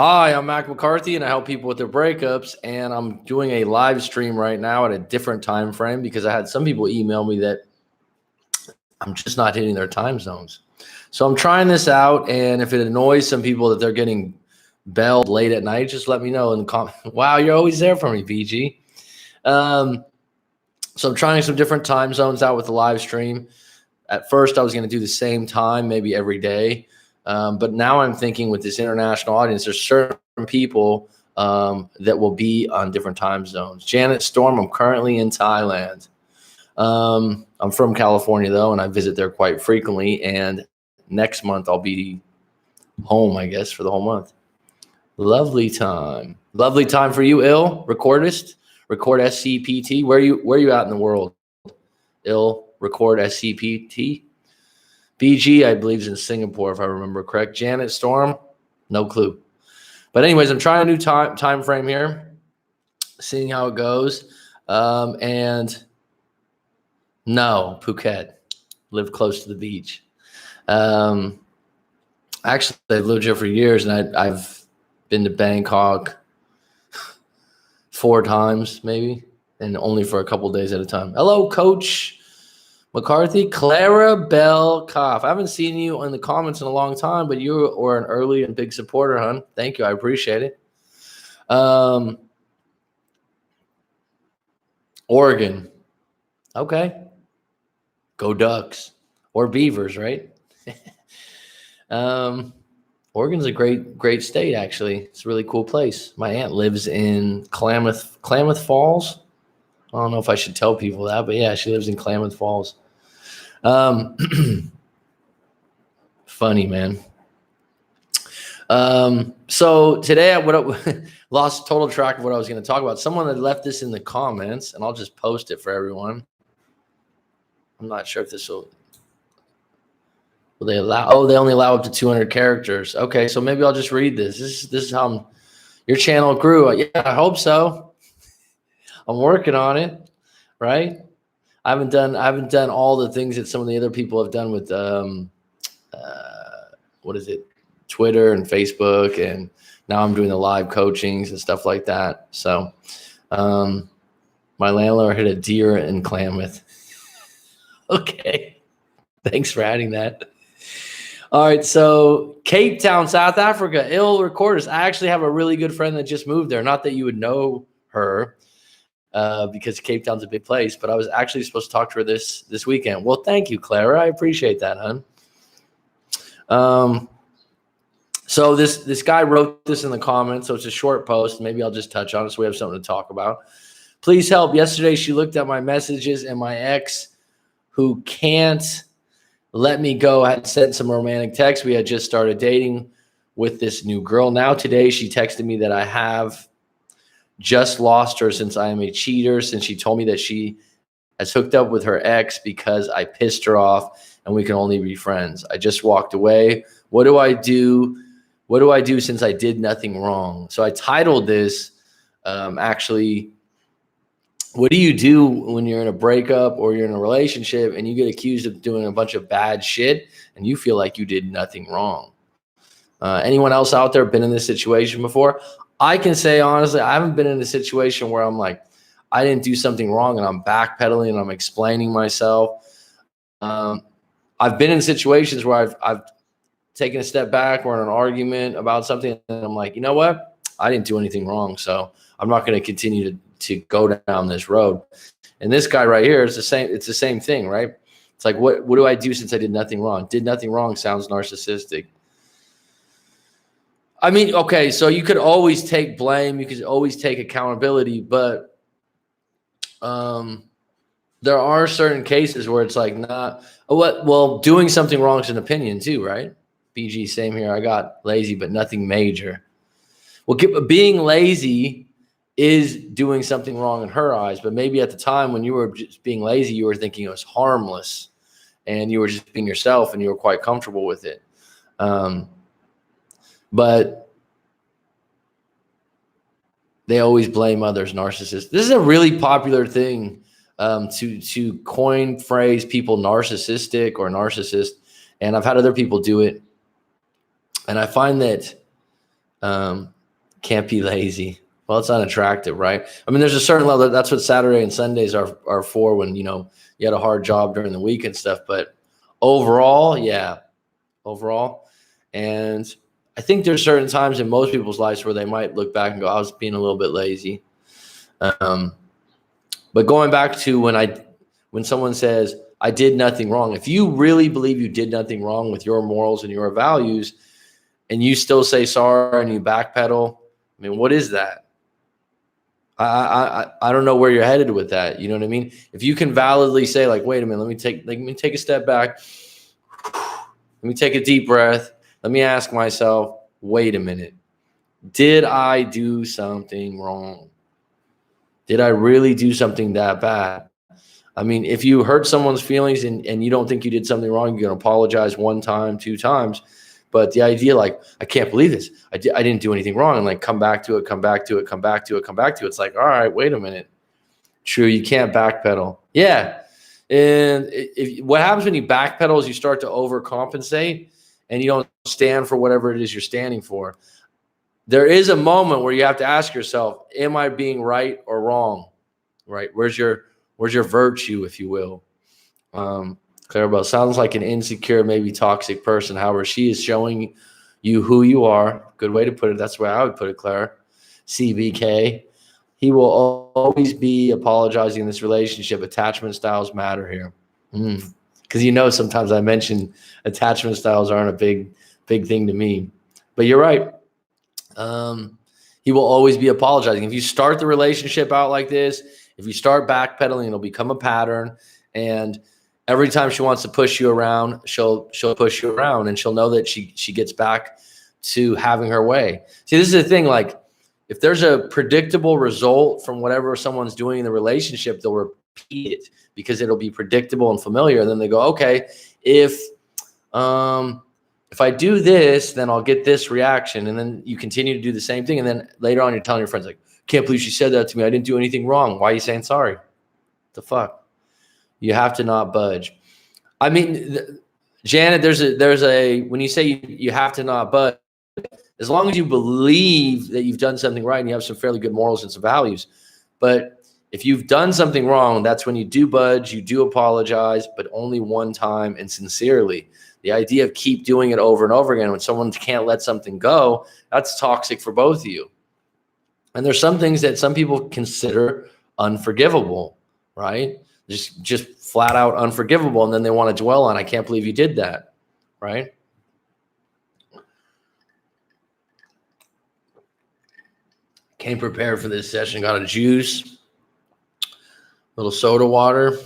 Hi, I'm Mac McCarthy, and I help people with their breakups. And I'm doing a live stream right now at a different time frame because I had some people email me that I'm just not hitting their time zones. So I'm trying this out, and if it annoys some people that they're getting belled late at night, just let me know in the comment. Wow, you're always there for me, BG. So I'm trying some different time zones out with the live stream. At first, I was going to do the same time, maybe every day. But now I'm thinking with this international audience, there's certain people that will be on different time zones. Janet Storm, I'm currently in Thailand. I'm from California, though, and I visit there quite frequently. And next month, I'll be home, I guess, for the whole month. Lovely time. Lovely time for you, Ill, recordist, record SCPT. Where are you at in the world? Ill, record SCPT. BG, I believe, is in Singapore, if I remember correct. Janet Storm, no clue. But anyways, I'm trying a new time frame here, seeing how it goes. And no, Phuket, live close to the beach. Actually, I've lived here for years, and I've been to Bangkok 4 times, maybe, and only for a couple of days at a time. Hello, Coach McCarthy. Clara Bell Koff. I haven't seen you in the comments in a long time, but you were an early and big supporter, hon. Thank you. I appreciate it. Oregon. Okay. Go Ducks. Or Beavers, right? Oregon's a great state, actually. It's a really cool place. My aunt lives in Klamath Falls. I don't know if I should tell people that, but yeah, she lives in Klamath Falls. Funny, man. So today I lost total track of what I was going to talk about. Someone had left this in the comments, and I'll just post it for everyone. I'm not sure if this will they allow. Oh, they only allow up to 200 characters. Okay, so maybe I'll just read this. This is how your channel grew. Yeah, I hope so. I'm working on it, right? I haven't done all the things that some of the other people have done with what is it, Twitter and Facebook, and now I'm doing the live coachings and stuff like that. So my landlord hit a deer in Klamath. Okay, thanks for adding that. All right, so Cape Town, South Africa, Ill Recorders. I actually have a really good friend that just moved there. Not that you would know her, because Cape Town's a big place, but I was actually supposed to talk to her this weekend. Well, thank you, Clara. I appreciate that, hon. So this guy wrote this in the comments, so it's a short post. Maybe I'll just touch on it so we have something to talk about. Please help. Yesterday, she looked at my messages, and my ex, who can't let me go, had sent some romantic texts. We had just started dating with this new girl. Now today, she texted me that I have just lost her since I am a cheater, since she told me that she has hooked up with her ex because I pissed her off and we can only be friends. I just walked away. What do I do? What do I do since I did nothing wrong? So I titled this, actually, what do you do when you're in a breakup or you're in a relationship and you get accused of doing a bunch of bad shit and you feel like you did nothing wrong? Anyone else out there been in this situation before? I can say, honestly, I haven't been in a situation where I'm like, I didn't do something wrong and I'm backpedaling and I'm explaining myself. I've been in situations where I've taken a step back or in an argument about something and I'm like, you know what? I didn't do anything wrong, so I'm not going to continue to go down this road. And this guy right here is the same. It's the same thing, right? It's like, what do I do since I did nothing wrong? Did nothing wrong sounds narcissistic. I mean, okay, so you could always take blame. You could always take accountability, but there are certain cases where it's like, not well, doing something wrong is an opinion too, right? BG, same here. I got lazy, but nothing major. Well, being lazy is doing something wrong in her eyes, but maybe at the time when you were just being lazy, you were thinking it was harmless and you were just being yourself and you were quite comfortable with it. But they always blame others, narcissists. This is a really popular thing, to coin phrase people narcissistic or narcissist. And I've had other people do it. And I find that Can't be lazy. Well, it's unattractive, right? I mean, there's a certain level. That's what Saturday and Sundays are for, when, you know, you had a hard job during the week and stuff. But overall, yeah, overall. And I think there's certain times in most people's lives where they might look back and go, I was being a little bit lazy. But going back to when someone says, I did nothing wrong, if you really believe you did nothing wrong with your morals and your values, and you still say sorry and you backpedal, I mean, what is that? I don't know where you're headed with that. You know what I mean? If you can validly say, like, wait a minute, let me take a step back. Let me take a deep breath. Let me ask myself, wait a minute. Did I do something wrong? Did I really do something that bad? I mean, if you hurt someone's feelings and you don't think you did something wrong, you're going to apologize 1 time, 2 times. But the idea, like, I can't believe this. I didn't do anything wrong. And, like, come back to it. It's like, all right, wait a minute. True, you can't backpedal. Yeah. And what happens when you backpedal is you start to overcompensate and you don't stand for whatever it is you're standing for. There is a moment where you have to ask yourself, am I being right or wrong? Right? Where's your virtue, if you will? Clarabelle sounds like an insecure, maybe toxic person. However, she is showing you who you are. Good way to put it. That's the way I would put it, Clara. CBK. He will always be apologizing in this relationship. Attachment styles matter here. Because sometimes I mention attachment styles aren't a big thing to me. But you're right. He will always be apologizing. If you start the relationship out like this, if you start backpedaling, it'll become a pattern. And every time she wants to push you around, she'll push you around, and she'll know that she gets back to having her way. See, this is the thing. Like, if there's a predictable result from whatever someone's doing in the relationship, they'll repeat it because it'll be predictable and familiar. And then they go, okay, if I do this, then I'll get this reaction. And then you continue to do the same thing. And then later on, you're telling your friends, like, can't believe she said that to me. I didn't do anything wrong. Why are you saying sorry? What the fuck? You have to not budge. I mean, Janet, there's a when you say you have to not budge, as long as you believe that you've done something right and you have some fairly good morals and some values. But if you've done something wrong, that's when you do budge, you do apologize, but only 1 time and sincerely. The idea of keep doing it over and over again when someone can't let something go, that's toxic for both of you. And there's some things that some people consider unforgivable, right? Just flat out unforgivable. And then they want to dwell on, I can't believe you did that, right? Came prepared for this session. Got a juice, little soda water.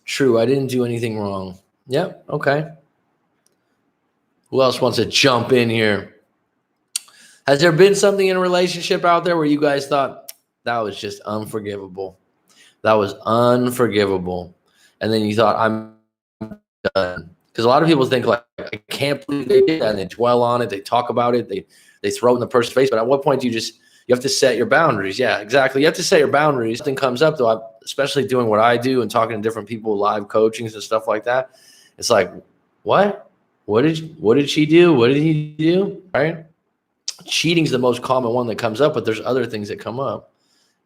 True, I didn't do anything wrong. Yep, okay. Who else wants to jump in here? Has there been something in a relationship out there where you guys thought that was just unforgivable? That was unforgivable. And then you thought, I'm done. Because a lot of people think, like, I can't believe they did that. And they dwell on it. They talk about it. They throw it in the person's face. But at what point do you have to set your boundaries? Yeah, exactly. You have to set your boundaries. Something comes up, though, especially doing what I do and talking to different people, live coachings and stuff like that. It's like, what? What did she do? What did he do? Right? Cheating is the most common one that comes up, but there's other things that come up.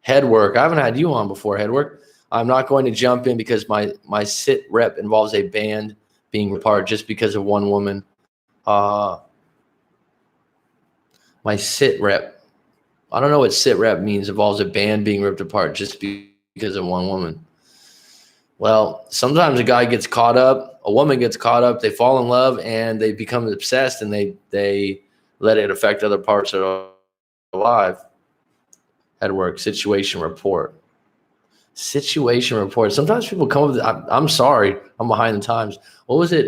Head work. I haven't had you on before, head work. I'm not going to jump in because my sit rep involves a band being apart just because of one woman. My sit rep. I don't know what sit rep means. Involves a band being ripped apart just because of one woman. Well, sometimes a guy gets caught up, a woman gets caught up, they fall in love and they become obsessed and they let it affect other parts of their life. Head work, situation report. Situation report. Sometimes people come up with, I'm sorry, I'm behind the times. What was it?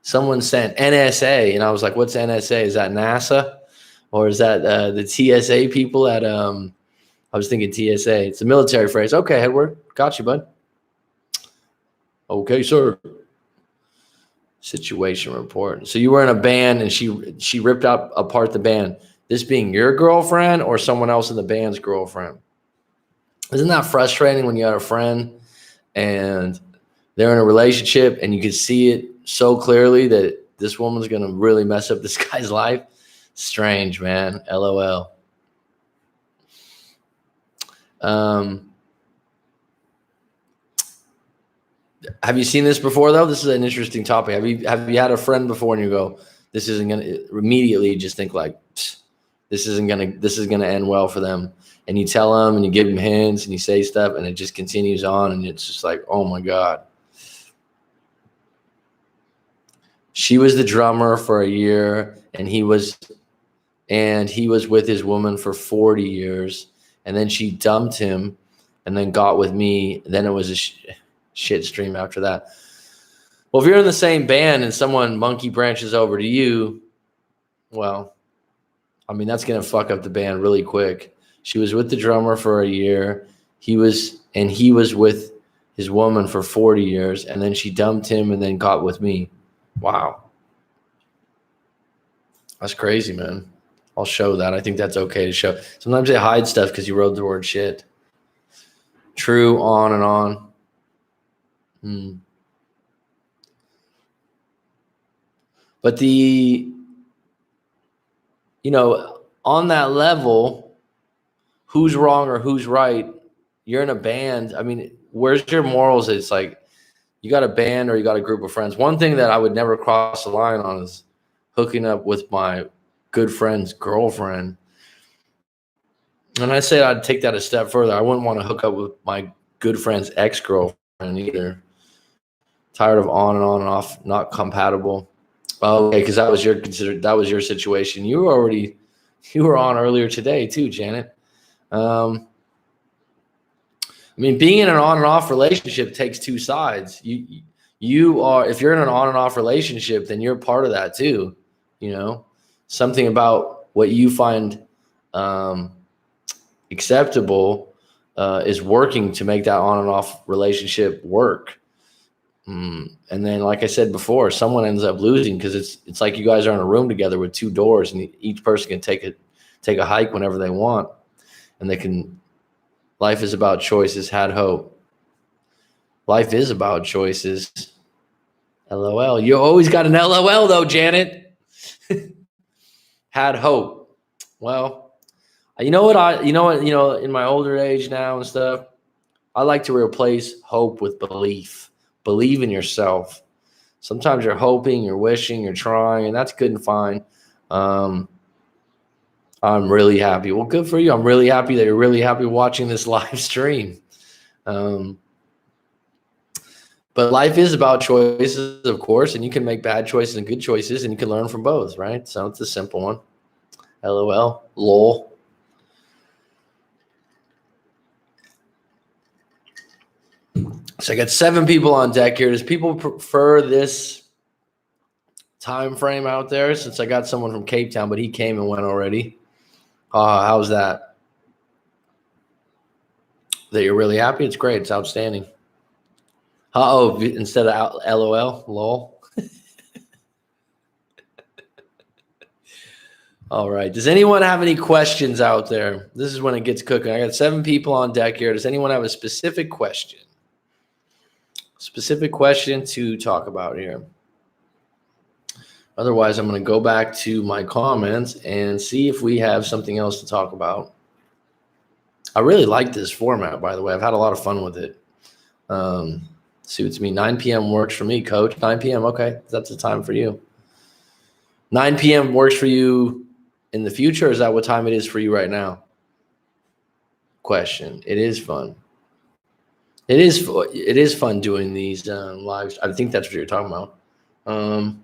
Someone sent NSA, and I was like, what's NSA? Is that NASA? Or is that the TSA people at, I was thinking TSA. It's a military phrase. Okay, head work. Got you, bud. Okay, sir. Situation report. So you were in a band and she ripped apart the band. This being your girlfriend or someone else in the band's girlfriend? Isn't that frustrating when you have a friend and they're in a relationship and you can see it so clearly that this woman's going to really mess up this guy's life? Strange, man. LOL. Have you seen this before though? This is an interesting topic. Have you had a friend before and you go, this isn't gonna immediately just think like, this is gonna end well for them, and you tell them and you give them hints and you say stuff and it just continues on and it's just like, oh my God. She was the drummer for a year and he was with his woman for 40 years, and then she dumped him and then got with me. Then it was a shit stream after that. Well, if you're in the same band and someone monkey branches over to you, well, I mean, that's going to fuck up the band really quick. She was with the drummer for a year. He was with his woman for 40 years, and then she dumped him and then got with me. Wow. That's crazy, man. I'll show that. I think that's okay to show. Sometimes they hide stuff because you wrote the word shit. True, on and on. But on that level, who's wrong or who's right? You're in a band. I mean, where's your morals? It's like you got a band or you got a group of friends. One thing that I would never cross the line on is hooking up with my good friend's girlfriend. And I say I'd take that a step further. I wouldn't want to hook up with my good friend's ex-girlfriend either. Tired of on and off, not compatible. Okay, because that was your situation. You were on earlier today too, Janet. I mean, being in an on and off relationship takes two sides. If you're in an on and off relationship, then you're part of that too. Something about what you find acceptable is working to make that on and off relationship work. And then, like I said before, someone ends up losing because it's like you guys are in a room together with two doors, and each person can take a hike whenever they want, and they can. Life is about choices. Had hope. Life is about choices. LOL. You always got an LOL though, Janet. Had hope. Well, in my older age now and stuff, I like to replace hope with belief. Believe in yourself. Sometimes you're hoping, you're wishing, you're trying, and that's good and fine. I'm really happy. Well, good for you. I'm really happy that you're really happy watching this live stream. But life is about choices, of course, and you can make bad choices and good choices, and you can learn from both, right? So it's a simple one. LOL. Lol. So I got 7 people on deck here. Does people prefer this time frame out there? Since I got someone from Cape Town, but he came and went already. How's that? That you're really happy? It's great. It's outstanding. Instead of LOL, lol. All right. Does anyone have any questions out there? This is when it gets cooking. I got 7 people on deck here. Does anyone have a specific question? Specific question to talk about here. Otherwise, I'm going to go back to my comments and see if we have something else to talk about. I really like this format, by the way. I've had a lot of fun with it. Suits me. 9 p.m. works for me, coach. 9 p.m. Okay. That's the time for you. 9 p.m. works for you in the future, or is that what time it is for you right now? Question. It is fun. It is fun doing these lives. I think that's what you're talking about. Let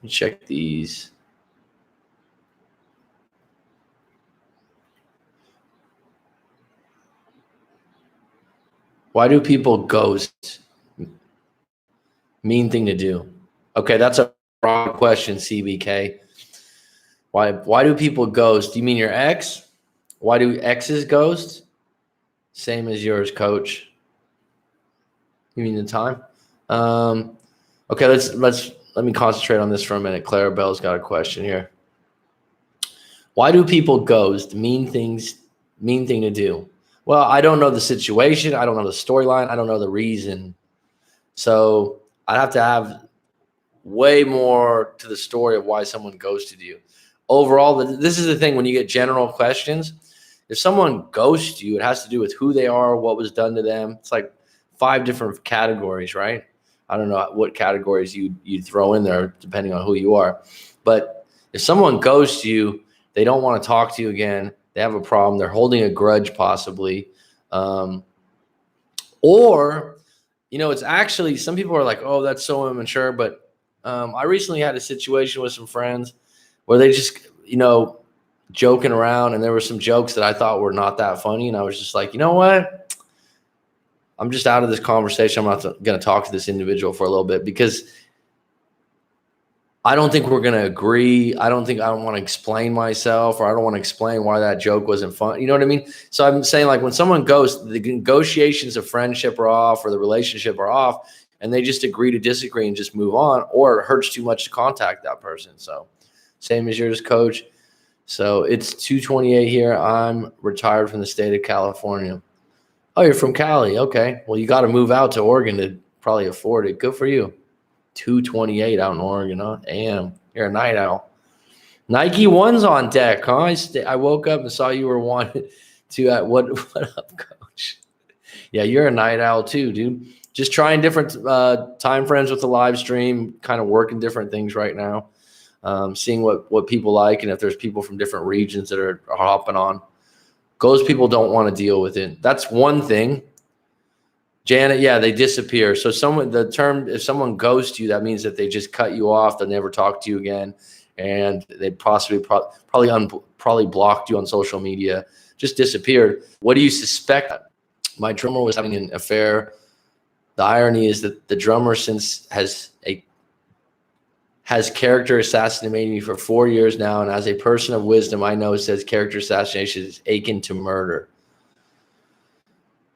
me check these. Why do people ghost? Mean thing to do. Okay, that's a wrong question, CBK. Why do people ghost? Do you mean your ex? Why do exes ghost? Same as yours, coach. You mean the time? Okay, let me concentrate on this for a minute. Clarabelle's got a question here. Why do people ghost? Mean thing to do. Well, I don't know the situation. I don't know the storyline. I don't know the reason. So I'd have to have way more to the story of why someone ghosted you. Overall, this is the thing when you get general questions. If someone ghosts you, it has to do with who they are, what was done to them. It's like 5 different categories, right? I don't know what categories you'd throw in there depending on who you are. But if someone ghosts you, they don't want to talk to you again. They have a problem. They're holding a grudge possibly. Or, it's actually, some people are like, oh, that's so immature. But I recently had a situation with some friends where they just, joking around, and there were some jokes that I thought were not that funny. And I was just like, you know what? I'm just out of this conversation. I'm not going to talk to this individual for a little bit because I don't think we're going to agree. I don't want to explain myself, or I don't want to explain why that joke wasn't fun. You know what I mean? So I'm saying, like, when someone goes, the negotiations of friendship are off, or the relationship are off, and they just agree to disagree and just move on, or it hurts too much to contact that person. So same as yours, coach. So it's 2:28 here. I'm retired from the state of California. Oh, you're from Cali. Okay. Well, you got to move out to Oregon to probably afford it. Good for you. 2:28 out in Oregon, huh? Damn, you're a night owl. Nike One's on deck, huh? I woke up and saw you were wanted to. What up, coach? Yeah, you're a night owl too, dude. Just trying different time frames with the live stream, kind of working different things right now. Seeing what people like, and if there's people from different regions that are hopping on. Those people don't want to deal with it. That's one thing. Janet, yeah, they disappear. So if someone ghosts you, that means that they just cut you off. They'll never talk to you again, and they probably blocked you on social media, just disappeared. What do you suspect? My drummer was having an affair. The irony is that the drummer has character assassinated me for 4 years now, and as a person of wisdom, I know it says character assassination is akin to murder.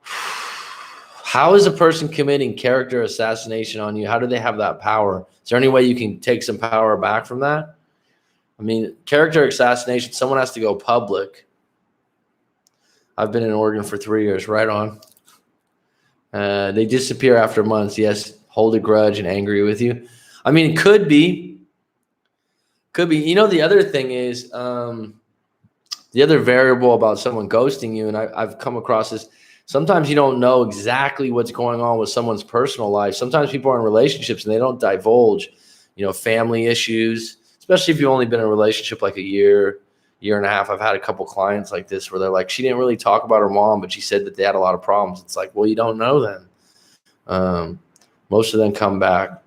How is a person committing character assassination on you? How do they have that power? Is there any way you can take some power back from that? I mean, character assassination, someone has to go public. I've been in Oregon for 3 years, right on. They disappear after months. Yes, hold a grudge and angry with you. I mean, it could be. The other thing is, the other variable about someone ghosting you, and I've come across this, sometimes you don't know exactly what's going on with someone's personal life. Sometimes people are in relationships and they don't divulge, family issues, especially if you've only been in a relationship like a year and a half. I've had a couple clients like this where they're like, she didn't really talk about her mom, but she said that they had a lot of problems. It's like, well, you don't know them. Most of them come back.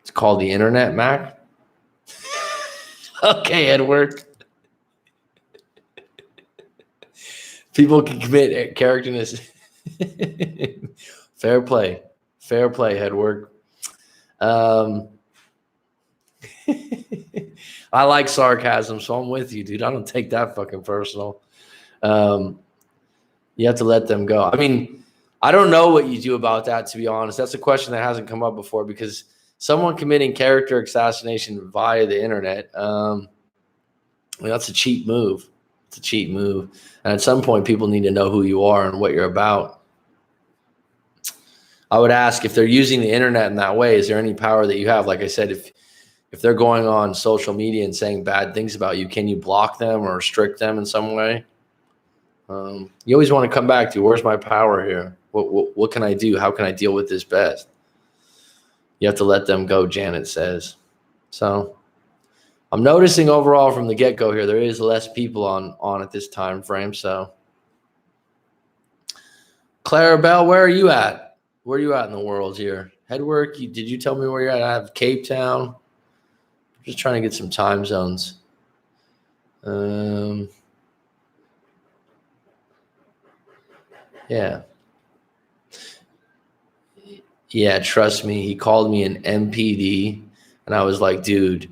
It's called the internet, Mac. Okay, Edward. People can commit characterness. Fair play, Edward. I like sarcasm, so I'm with you, dude. I don't take that fucking personal. You have to let them go. I mean, I don't know what you do about that, to be honest. That's a question that hasn't come up before, because someone committing character assassination via the internet, that's a cheap move. It's a cheap move. And at some point, people need to know who you are and what you're about. I would ask, if they're using the internet in that way, is there any power that you have? Like I said, if they're going on social media and saying bad things about you, can you block them or restrict them in some way? You always want to come back to, where's my power here? What can I do? How can I deal with this best? You have to let them go, Janet says. So I'm noticing overall from the get-go here, there is less people on at this time frame. So Clarabelle, where are you at? Where are you at in the world here? Headwork, did you tell me where you're at? I have Cape Town. I'm just trying to get some time zones. Yeah. Yeah, trust me. He called me an MPD, and I was like, dude,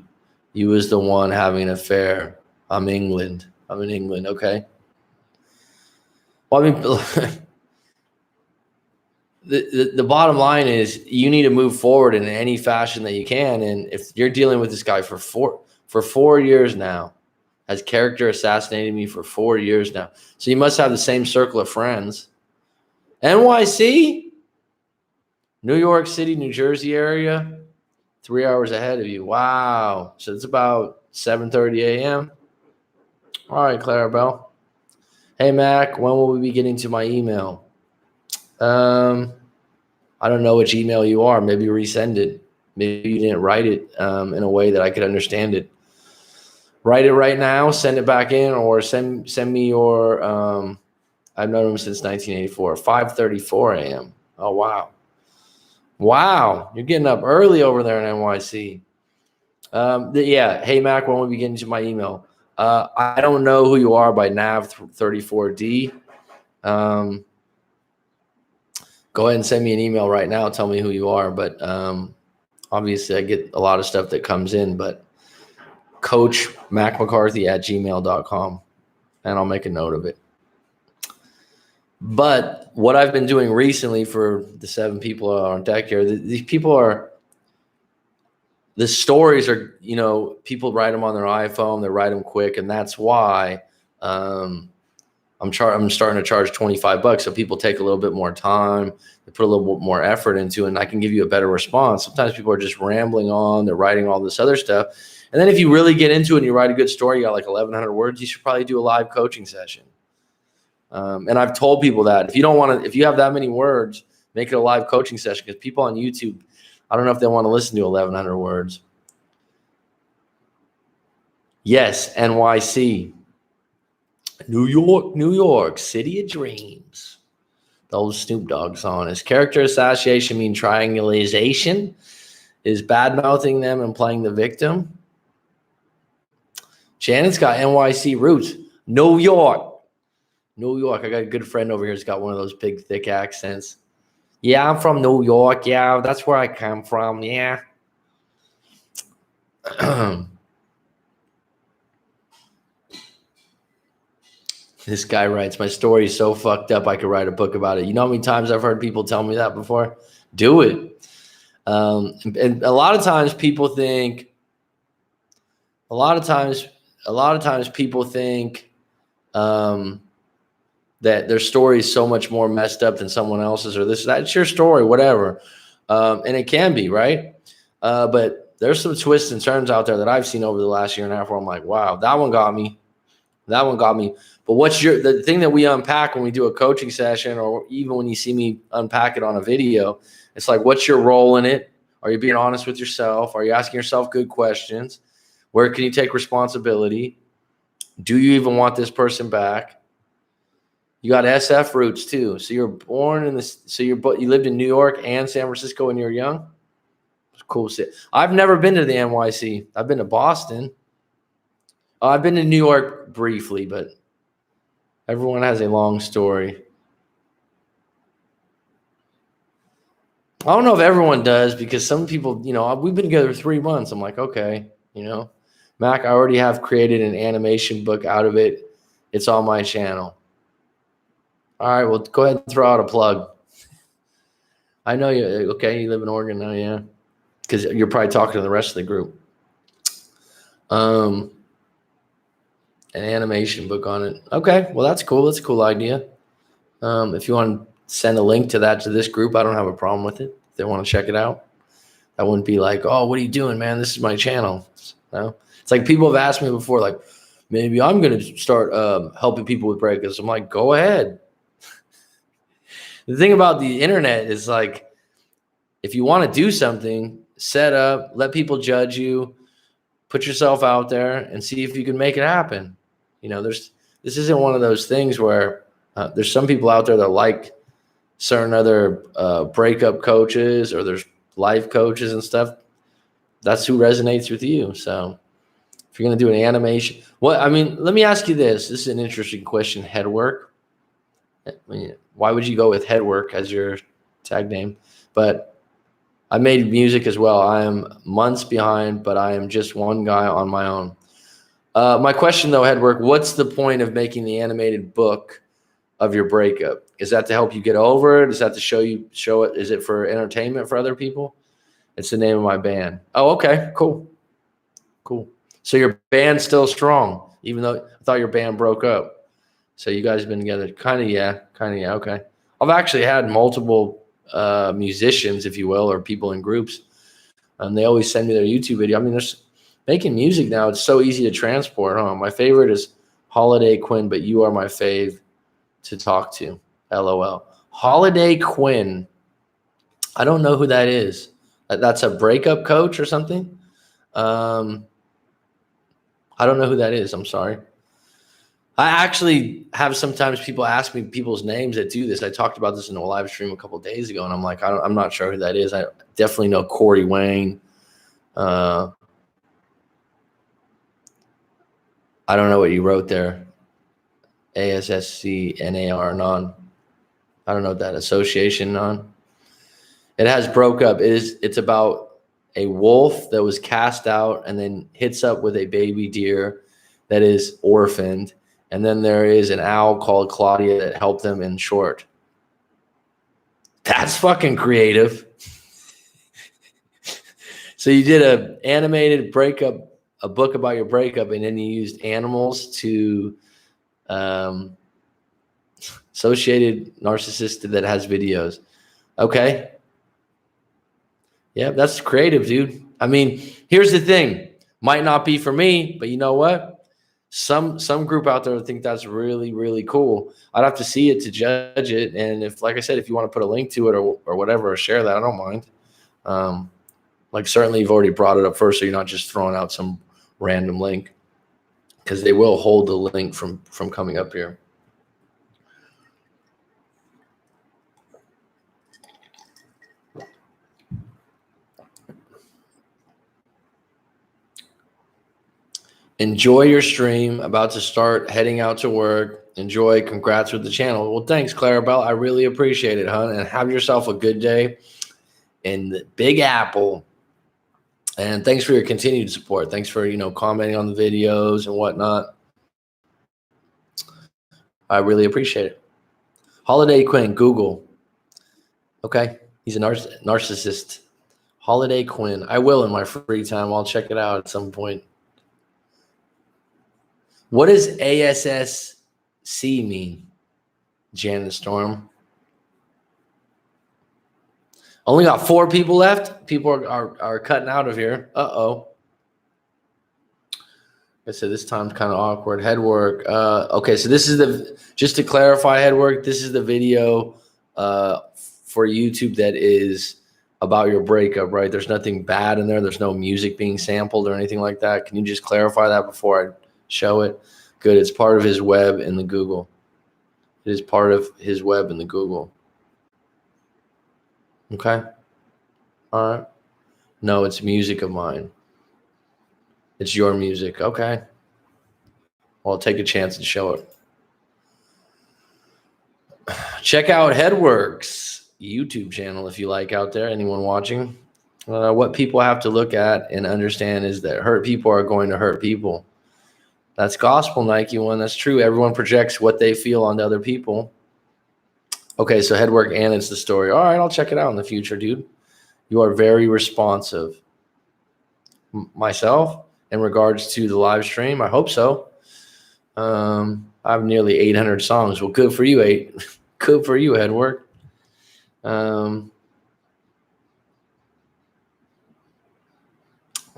you was the one having an affair. I'm in England. Okay? Well, I mean, the bottom line is you need to move forward in any fashion that you can. And if you're dealing with this guy for 4 years now, has character assassinated me for 4 years now. So you must have the same circle of friends. NYC? New York City, New Jersey area, 3 hours ahead of you. Wow. So it's about 7:30 a.m. All right, Clarabelle. Hey, Mac, when will we be getting to my email? I don't know which email you are. Maybe resend it. Maybe you didn't write it in a way that I could understand it. Write it right now, send it back in, or send me your I've known him since 1984, 5:34 a.m. Oh, wow. Wow. You're getting up early over there in NYC. Yeah. Hey, Mac, when will we get into my email? I don't know who you are by Nav34D. Go ahead and send me an email right now. Tell me who you are. But obviously, I get a lot of stuff that comes in. But coachmacmccarthy@gmail.com, and I'll make a note of it. But what I've been doing recently for the 7 people on deck here, these people are, the stories are, people write them on their iPhone, they write them quick. And that's why I'm starting to charge $25. So people take a little bit more time, they put a little bit more effort into it, and I can give you a better response. Sometimes people are just rambling on, they're writing all this other stuff. And then if you really get into it and you write a good story, you got like 1,100 words, you should probably do a live coaching session. And I've told people that if you have that many words, make it a live coaching session, because people on YouTube, I don't know if they want to listen to 1,100 words. Yes, NYC. New York, city of dreams. The old Snoop Dogg song. Is character association mean triangulation? Is bad-mouthing them and playing the victim? Janet's got NYC roots. New York. I got a good friend over here who's got one of those big, thick accents. Yeah, I'm from New York. Yeah, that's where I come from. Yeah. This guy writes, my story is so fucked up, I could write a book about it. You know how many times I've heard people tell me that before? Do it. And a lot of times people think, people think that their story is so much more messed up than someone else's, or that's your story, whatever. And it can be, right? But there's some twists and turns out there that I've seen over the last year and a half where I'm like, wow, that one got me. But what's the thing that we unpack when we do a coaching session, or even when you see me unpack it on a video, it's like, what's your role in it? Are you being honest with yourself? Are you asking yourself good questions? Where can you take responsibility? Do you even want this person back? You got SF roots too. So you're born in this. So you lived in New York and San Francisco when you were young. It's cool shit. I've never been to the NYC. I've been to Boston. I've been to New York briefly, but everyone has a long story. I don't know if everyone does, because some people, we've been together 3 months. I'm like, okay, Mac, I already have created an animation book out of it. It's on my channel. All right, well, go ahead and throw out a plug. I know you. Okay, you live in Oregon now, yeah, because you're probably talking to the rest of the group. An animation book on it. Okay, well, that's cool. That's a cool idea. If you want to send a link to this group, I don't have a problem with it. If they want to check it out, I wouldn't be like, oh, what are you doing, man? This is my channel. No, it's like people have asked me before, like, maybe I'm going to start helping people with breakups. I'm like, go ahead. The thing about the internet is, like, if you want to do something, set up, let people judge you, put yourself out there and see if you can make it happen. This isn't one of those things where there's some people out there that like certain other breakup coaches, or there's life coaches and stuff. That's who resonates with you. So if you're going to do an animation, let me ask you this. This is an interesting question. Head work. Why would you go with head work as your tag name? But I made music as well. I am months behind, but I am just one guy on my own. My question, though, Headwork, what's the point of making the animated book of your breakup? Is that to help you get over it? Is that to show it? Is it for entertainment for other people? It's the name of my band. Oh, okay, cool. So your band's still strong, even though I thought your band broke up. So you guys have been together, kind of, yeah, okay. I've actually had multiple musicians, if you will, or people in groups. They always send me their YouTube video. I mean, there's making music now. It's so easy to transport. Huh? My favorite is Holiday Quinn, but you are my fave to talk to. LOL. Holiday Quinn. I don't know who that is. That's a breakup coach or something. I don't know who that is. I'm sorry. I actually have sometimes people ask me people's names that do this. I talked about this in a live stream a couple of days ago, and I'm like, I'm not sure who that is. I definitely know Corey Wayne. I don't know what you wrote there. ASSCNAR non. I don't know what that association non. It has broke up. It's about a wolf that was cast out and then hits up with a baby deer that is orphaned. And then there is an owl called Claudia that helped them in short. That's fucking creative. So you did an animated breakup, a book about your breakup, and then you used animals to associated narcissist that has videos. Okay. Yeah, that's creative, dude. I mean, here's the thing. Might not be for me, but you know what? Some group out there think that's really, really cool. I'd have to see it to judge it. And if, like I said, if you want to put a link to it or whatever, or share that, I don't mind. Like certainly you've already brought it up first, so you're not just throwing out some random link, because they will hold the link from coming up here. Enjoy your stream. About to start heading out to work. Enjoy. Congrats with the channel. Well, thanks, Clarabelle. I really appreciate it, hon. And have yourself a good day in the Big Apple. And thanks for your continued support. Thanks for, commenting on the videos and whatnot. I really appreciate it. Holiday Quinn, Google. Okay. He's a narcissist. Holiday Quinn. I will in my free time. I'll check it out at some point. What does ASSC mean, Janet Storm? Only got 4 people left. People are cutting out of here. Uh-oh. I said this time's kind of awkward. Head work. Okay, so this is just to clarify, head work, this is the video for YouTube that is about your breakup, right? There's nothing bad in there. There's no music being sampled or anything like that. Can you just clarify that before I show it? Good. It's part of his web in the Google. It is part of his web in the Google. Okay. All right. No, it's music of mine. It's your music. Okay. Well, I'll take a chance and show it. Check out Headworks YouTube channel if you like out there. Anyone watching? What people have to look at and understand is that hurt people are going to hurt people. That's gospel, Nike one. That's true. Everyone projects what they feel onto other people. Okay, so Headwork and it's the story. All right, I'll check it out in the future, dude. You are very responsive. Myself, in regards to the live stream, I hope so. I have nearly 800 songs. Well, good for you, Good for you, Headwork.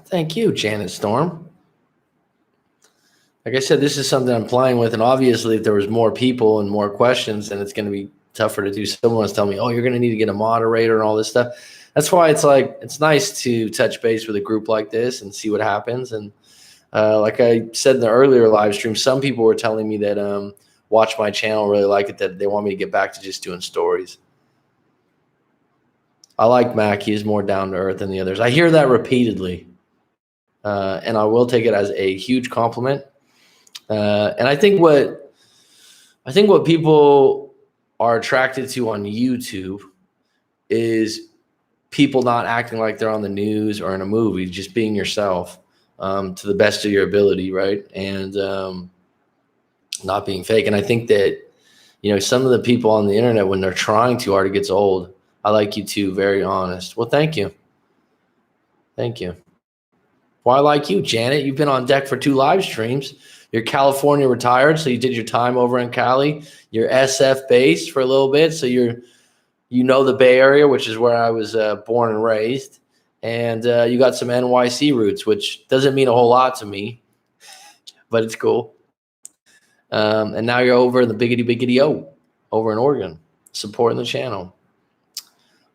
Thank you, Janet Storm. Like I said, this is something I'm playing with, and obviously if there was more people and more questions, then it's going to be tougher to do. Someone was telling me, oh, you're going to need to get a moderator and all this stuff. That's why it's like, it's nice to touch base with a group like this and see what happens. And like I said in the earlier live stream, some people were telling me that watch my channel, really like it, that they want me to get back to just doing stories. I like Mac. He's more down to earth than the others. I hear that repeatedly. And I will take it as a huge compliment. And I think what people are attracted to on YouTube is people not acting like they're on the news or in a movie, just being yourself to the best of your ability, right? And not being fake. And I think that, some of the people on the internet, when they're trying too hard, it gets old. I like you too, very honest. Well, thank you. Thank you. Well, I like you, Janet. You've been on deck for 2 live streams. You're California retired, so you did your time over in Cali. You're SF based for a little bit, so you're You know the Bay Area, which is where I was born and raised. And you got some NYC roots, which doesn't mean a whole lot to me, but it's cool. And now you're over in the biggity O, over in Oregon, supporting the channel.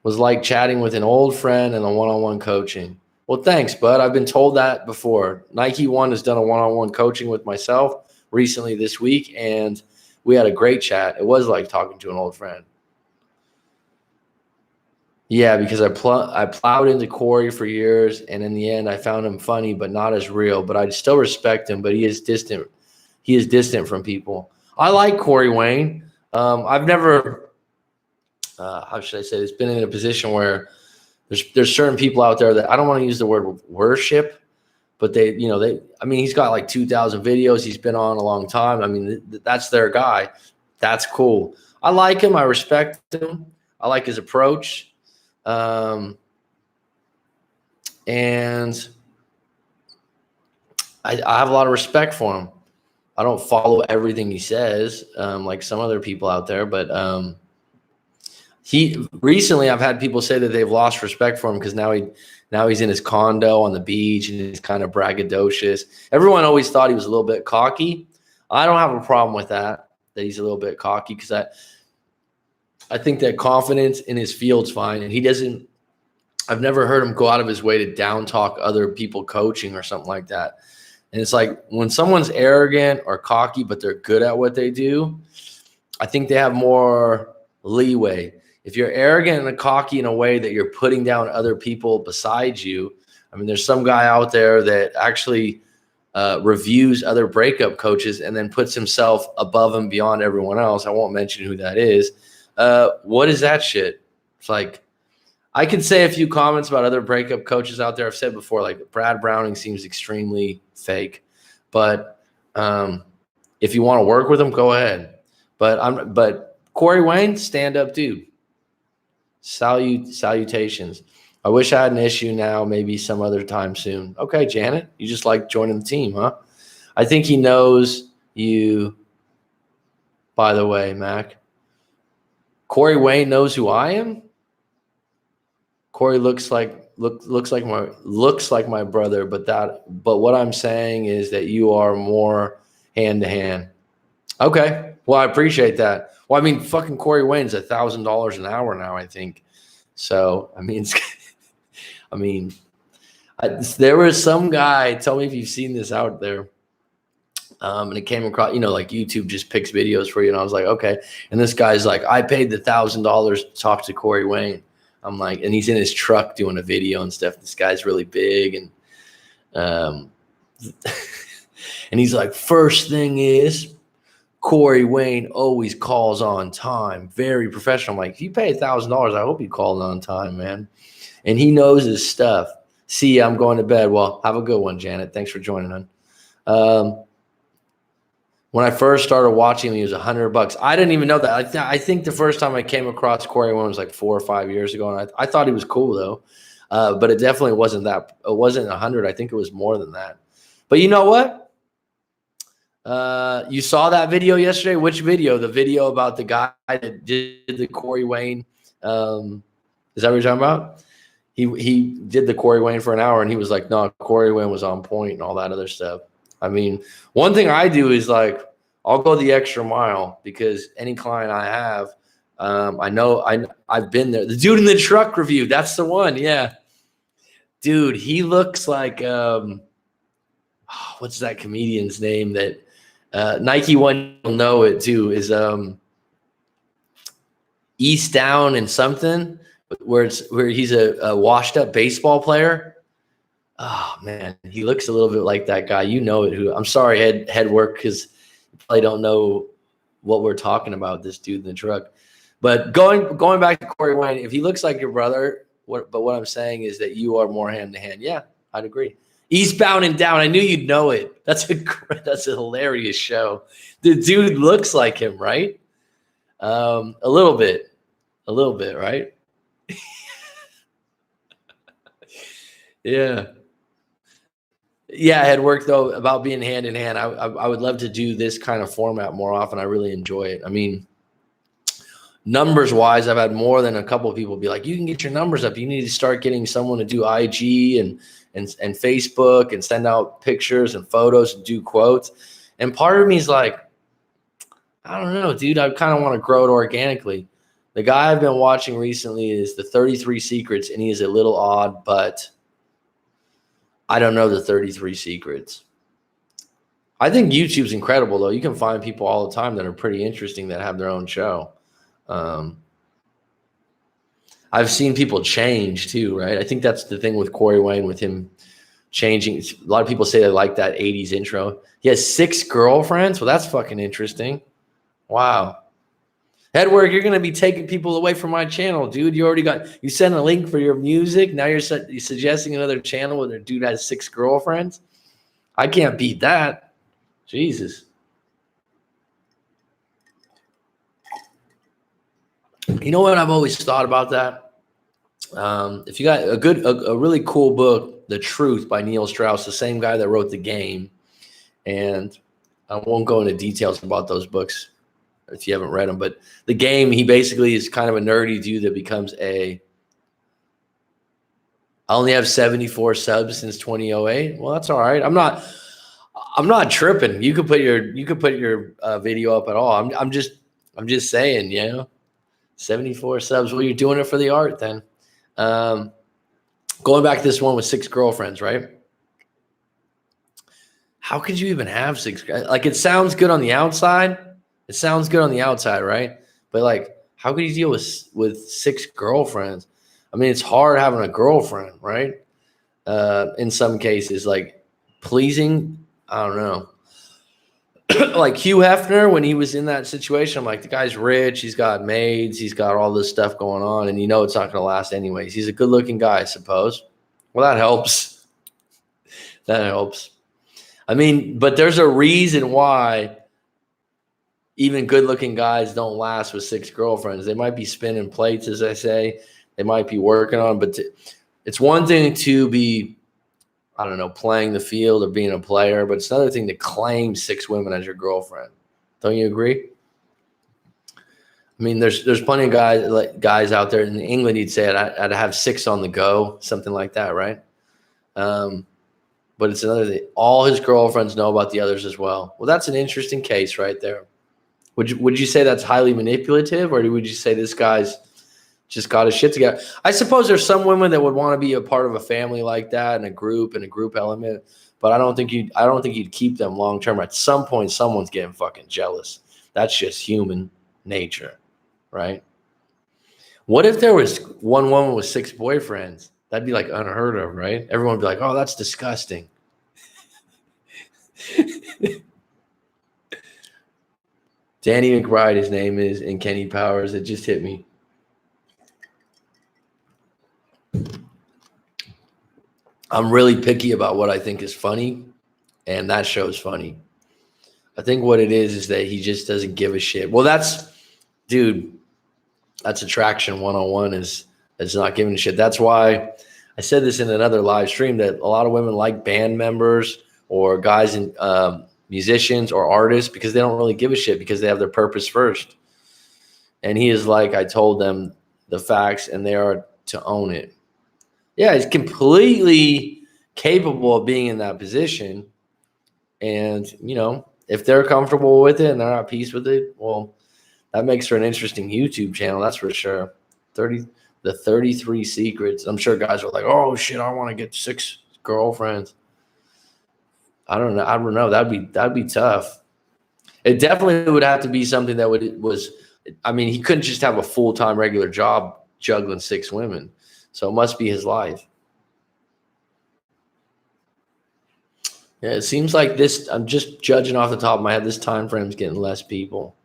Was like chatting with an old friend and a one-on-one coaching. Well, thanks, bud. I've been told that before. Nike One has done a one-on-one coaching with myself recently this week, and we had a great chat. It was like talking to an old friend. Yeah, because I plowed into Corey for years, and in the end, I found him funny, but not as real. But I still respect him, but he is distant. He is distant from people. I like Corey Wayne. I've never, how should I say this, been in a position where there's certain people out there that I don't want to use the word worship, but I mean, he's got like 2,000 videos. He's been on a long time. I mean, that's their guy. That's cool. I like him. I respect him. I like his approach. And I have a lot of respect for him. I don't follow everything he says, like some other people out there, but recently I've had people say that they've lost respect for him because now he's in his condo on the beach and he's kind of braggadocious. Everyone always thought he was a little bit cocky. I don't have a problem with that he's a little bit cocky, because I think that confidence in his field's fine, and I've never heard him go out of his way to down talk other people coaching or something like that. And it's like when someone's arrogant or cocky, but they're good at what they do, I think they have more leeway. If you're arrogant and cocky in a way that you're putting down other people beside you, I mean, there's some guy out there that actually reviews other breakup coaches and then puts himself above and beyond everyone else. I won't mention who that is. What is that shit? It's like, I can say a few comments about other breakup coaches out there. I've said before, like Brad Browning seems extremely fake, but if you want to work with him, go ahead. But Corey Wayne, stand up dude. Salutations. I wish I had an issue now, maybe some other time soon. Okay, Janet, you just like joining the team, huh? I think he knows you, by the way, Mac. Corey Wayne knows who I am? Corey looks like my brother, but what I'm saying is that you are more hand to hand. Okay, well, I appreciate that. Well, I mean, fucking Corey Wayne's $1,000 an hour now, I think. So I mean, there was some guy. Tell me if you've seen this out there. And it came across, like YouTube just picks videos for you, and I was like, okay. And this guy's like, I paid the $1,000 to talk to Corey Wayne. I'm like, and he's in his truck doing a video and stuff. This guy's really big, and and he's like, first thing is, Corey Wayne always calls on time, very professional. I'm like, if you pay $1,000, I hope you called on time, man. And he knows his stuff. See, I'm going to bed. Well, have a good one, Janet. Thanks for joining on. When I first started watching him, he was $100. I didn't even know that. I think the first time I came across Corey Wayne was like 4 or 5 years ago, and I thought he was cool though. But it definitely wasn't that. It wasn't 100. I think it was more than that. But you know what? You saw that video yesterday. Which video? The video about the guy that did the Corey Wayne. Is that what you're talking about? He did the Corey Wayne for an hour, and he was like, "No, Corey Wayne was on point," and all that other stuff. I mean, one thing I do is like, I'll go the extra mile, because any client I have, I know I've been there. The dude in the truck review, that's the one. Yeah. Dude, he looks like, what's that comedian's name that Nike One, you'll know it too, is East Down and something, where he's a washed up baseball player. Oh man, he looks a little bit like that guy. You know it. Who? I'm sorry, head work, because you probably don't know what we're talking about. This dude in the truck. But going back to Corey Wayne, if he looks like your brother, what I'm saying is that you are more hand to hand. Yeah, I'd agree. Eastbound and Down. I knew you'd know it. That's a hilarious show. The dude looks like him, right? A little bit, right? Yeah. Yeah, I had worked though about being hand in hand. I would love to do this kind of format more often. I really enjoy it. I mean, numbers wise, I've had more than a couple of people be like, you can get your numbers up. You need to start getting someone to do IG and Facebook and send out pictures and photos and do quotes. And part of me is like, I don't know, dude. I kind of want to grow it organically. The guy I've been watching recently is the 33 Secrets, and he is a little odd, but I don't know the 33 Secrets. I think YouTube's incredible, though. You can find people all the time that are pretty interesting that have their own show. I've seen people change too, right? I think that's the thing with Corey Wayne, with him changing. A lot of people say they like that 80s intro. He has 6 girlfriends. Well, that's fucking interesting. Wow. Edward, you're going to be taking people away from my channel, dude. You sent a link for your music. Now you're suggesting another channel where the dude has 6 girlfriends. I can't beat that. Jesus. You know what I've always thought about that? If you got a really cool book, The Truth by Neil Strauss, the same guy that wrote The Game. And I won't go into details about those books if you haven't read them, but The Game, he basically is kind of a nerdy dude that becomes I only have 74 subs since 2008. Well, that's all right. I'm not tripping. You could put your video up at all. I'm just saying, 74 subs. Well, you're doing it for the art then. Going back to this one with 6 girlfriends, right? How could you even have 6? Like, it sounds good on the outside. It sounds good on the outside, right? But like, how could you deal with 6 girlfriends? I mean, it's hard having a girlfriend, right? In some cases, like pleasing, I don't know. Like Hugh Hefner, when he was in that situation, I'm like, the guy's rich, he's got maids, he's got all this stuff going on, and it's not going to last anyways. He's a good-looking guy, I suppose. Well, that helps. That helps. I mean, but there's a reason why even good-looking guys don't last with 6 girlfriends. They might be spinning plates, as I say. They might be working on, but it's one thing to be, I don't know, playing the field or being a player, but it's another thing to claim 6 women as your girlfriend. Don't you agree? I mean, there's plenty of guys out there in England. You'd say I'd have 6 on the go, something like that, right? But it's another thing. All his girlfriends know about the others as well. Well, that's an interesting case right there. Would you say that's highly manipulative, or would you say this guy's just got his shit together? I suppose there's some women that would want to be a part of a family like that and a group element, but I don't think you'd keep them long term. At some point, someone's getting fucking jealous. That's just human nature, right? What if there was one woman with 6 boyfriends? That'd be like unheard of, right? Everyone would be like, "Oh, that's disgusting." Danny McBride, his name is, and Kenny Powers. It just hit me. I'm really picky about what I think is funny, and that show's funny. I think what it is that he just doesn't give a shit. Well, that's attraction 101 is not giving a shit. That's why I said this in another live stream, that a lot of women like band members or guys in musicians or artists because they don't really give a shit, because they have their purpose first. And he is like, I told them the facts and they are to own it. Yeah, he's completely capable of being in that position. And, if they're comfortable with it and they're at peace with it, well, that makes for an interesting YouTube channel, that's for sure. The 33 Secrets. I'm sure guys are like, oh shit, I want to get 6 girlfriends. I don't know. That'd be tough. It definitely would have to be something that he couldn't just have a full-time regular job juggling 6 women. So it must be his life. Yeah, it seems like this, I'm just judging off the top of my head, this time frame is getting less people.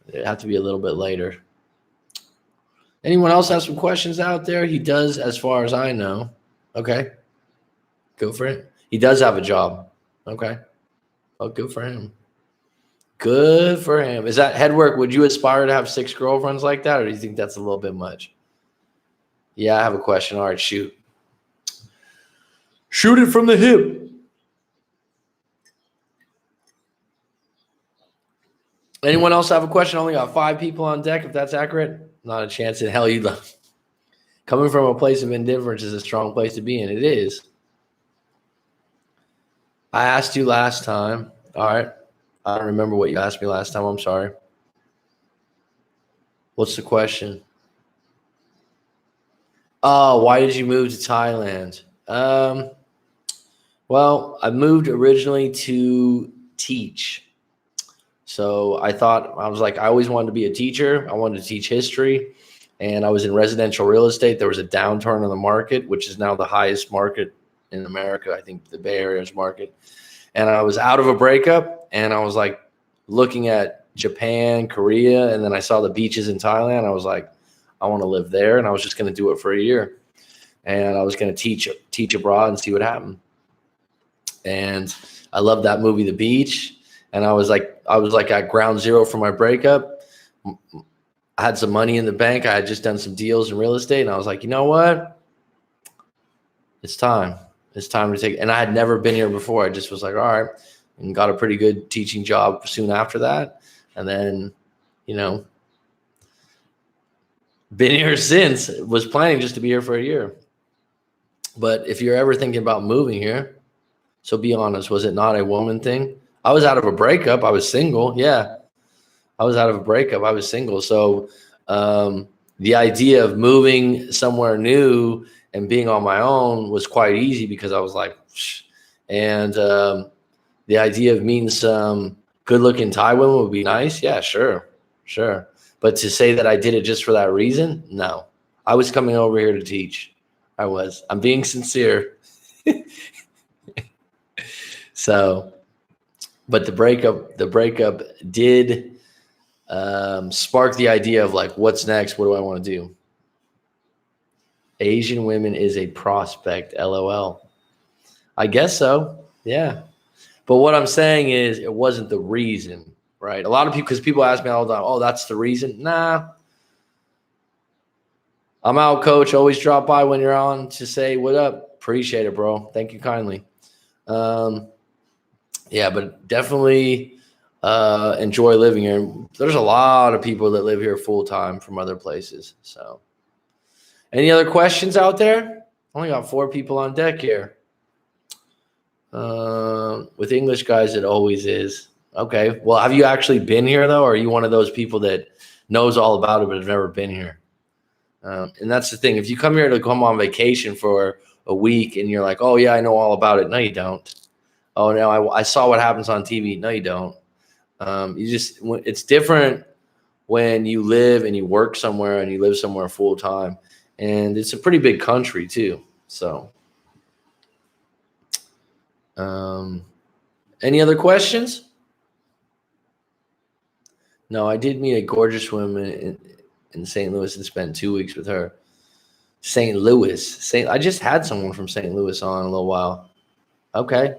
It'd have to be a little bit later. Anyone else have some questions out there? He does, as far as I know. Okay. Go for it. He does have a job. Okay. Oh, good for him. Good for him. Is that head work? Would you aspire to have 6 girlfriends like that, or do you think that's a little bit much? Yeah, I have a question. All right, shoot. Shoot it from the hip. Anyone else have a question? I only got 5 people on deck, if that's accurate. Not a chance in hell you'd love. Coming from a place of indifference is a strong place to be in. It is. I asked you last time. All right. I don't remember what you asked me last time. I'm sorry. What's the question? Oh, why did you move to Thailand? Well, I moved originally to teach. So I was like, I always wanted to be a teacher. I wanted to teach history. And I was in residential real estate. There was a downturn in the market, which is now the highest market in America. I think the Bay Area's market. And I was out of a breakup, and I was like looking at Japan, Korea, and then I saw the beaches in Thailand. I was like, I want to live there, and I was just going to do it for a year. And I was going to teach abroad and see what happened. And I loved that movie, The Beach. And I was like at ground zero for my breakup. I had some money in the bank. I had just done some deals in real estate, and I was like, you know what? It's time. It's time to take. And I had never been here before. I just was like, all right, and got a pretty good teaching job soon after that. And then, been here since. Was planning just to be here for a year. But if you're ever thinking about moving here, so be honest, was it not a woman thing? I was out of a breakup. I was single. Yeah. I was out of a breakup. I was single. So the idea of moving somewhere new and being on my own was quite easy because I was like, shh. And the idea of meeting some good-looking Thai women would be nice. Yeah, sure. But to say that I did it just for that reason, no. I was coming over here to teach. I'm being sincere. So, but the breakup did spark the idea of like, what's next? What do I want to do? Asian women is a prospect, LOL. I guess so. Yeah. But what I'm saying is it wasn't the reason, right? A lot of people, because people ask me all the time, oh, that's the reason. Nah. I'm out, coach. Always drop by when you're on to say what up. Appreciate it, bro. Thank you kindly. Yeah, but definitely enjoy living here. There's a lot of people that live here full time from other places. So, any other questions out there? Only got 4 people on deck here. With English guys, it always is. Okay. Well, have you actually been here though? Or are you one of those people that knows all about it but have never been here? And that's the thing. If you come here to come on vacation for a week and you're like, oh yeah, I know all about it. No, you don't. Oh no, I saw what happens on TV. No, you don't. It's different when you live and you work somewhere and you live somewhere full time, and it's a pretty big country too. So, any other questions? No, I did meet a gorgeous woman in St. Louis and spent 2 weeks with her. St. Louis. I just had someone from St. Louis on a little while. Okay.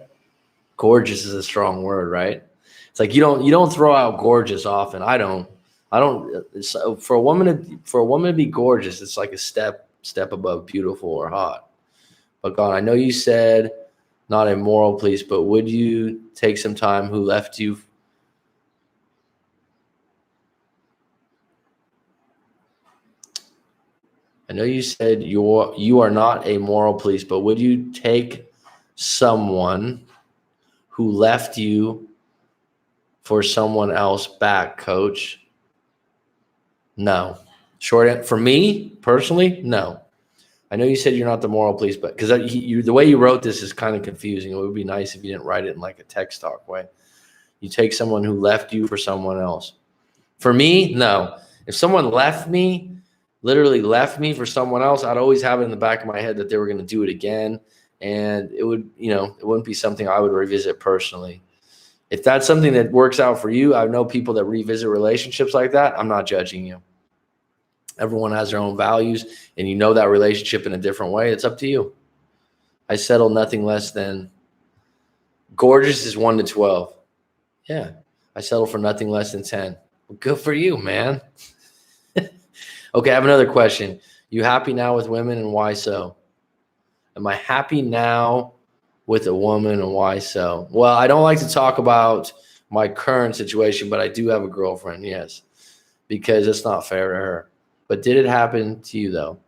Gorgeous is a strong word, right? It's like you don't throw out gorgeous often. I don't. So for a woman to be gorgeous, it's like a step above beautiful or hot. But God, I know you said not a moral police, but would you take some time who left you? I know you said you are not a moral police, but would you take someone who left you for someone else back, coach? No. For me personally, no. I know you said you're not the moral police, but because the way you wrote this is kind of confusing. It would be nice if you didn't write it in like a text talk way. You take someone who left you for someone else. For me, no. If someone literally left me for someone else, I'd always have it in the back of my head that they were going to do it again. And it wouldn't be something I would revisit personally. If that's something that works out for you, I know people that revisit relationships like that. I'm not judging you. Everyone has their own values, and you know that relationship in a different way. It's up to you. I settle nothing less than gorgeous is 1 to 12. Yeah. I settle for nothing less than 10. Well, good for you, man. Okay, I have another question. You happy now with women, and why so? Am I happy now with a woman, and why so? Well, I don't like to talk about my current situation, but I do have a girlfriend, yes, because it's not fair to her. But did it happen to you though?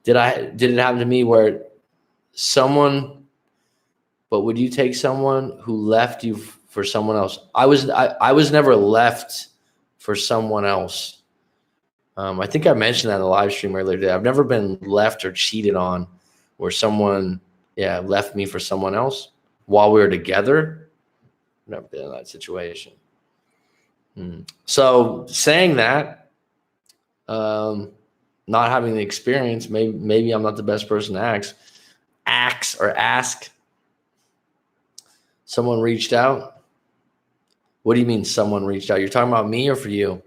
Did it happen to me where someone, but would you take someone who left you for someone else? I was never left for someone else. I think I mentioned that in the live stream earlier today. I've never been left or cheated on where someone, left me for someone else while we were together. I've never been in that situation. So saying that, not having the experience, maybe I'm not the best person to ask. Someone reached out. What do you mean someone reached out? You're talking about me or for you?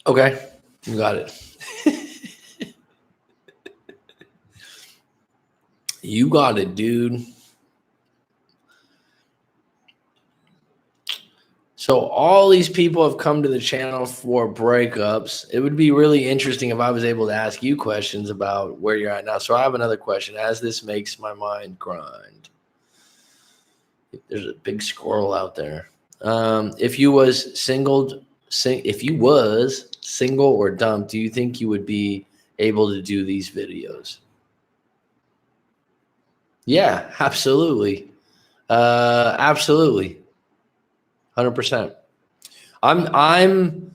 Okay, you got it. You got it, dude. So all these people have come to the channel for breakups. It would be really interesting if I was able to ask you questions about where you're at now. So I have another question. As this makes my mind grind. There's a big squirrel out there. If you was single or dumped, do you think you would be able to do these videos? Yeah, absolutely. Absolutely. 100%. I'm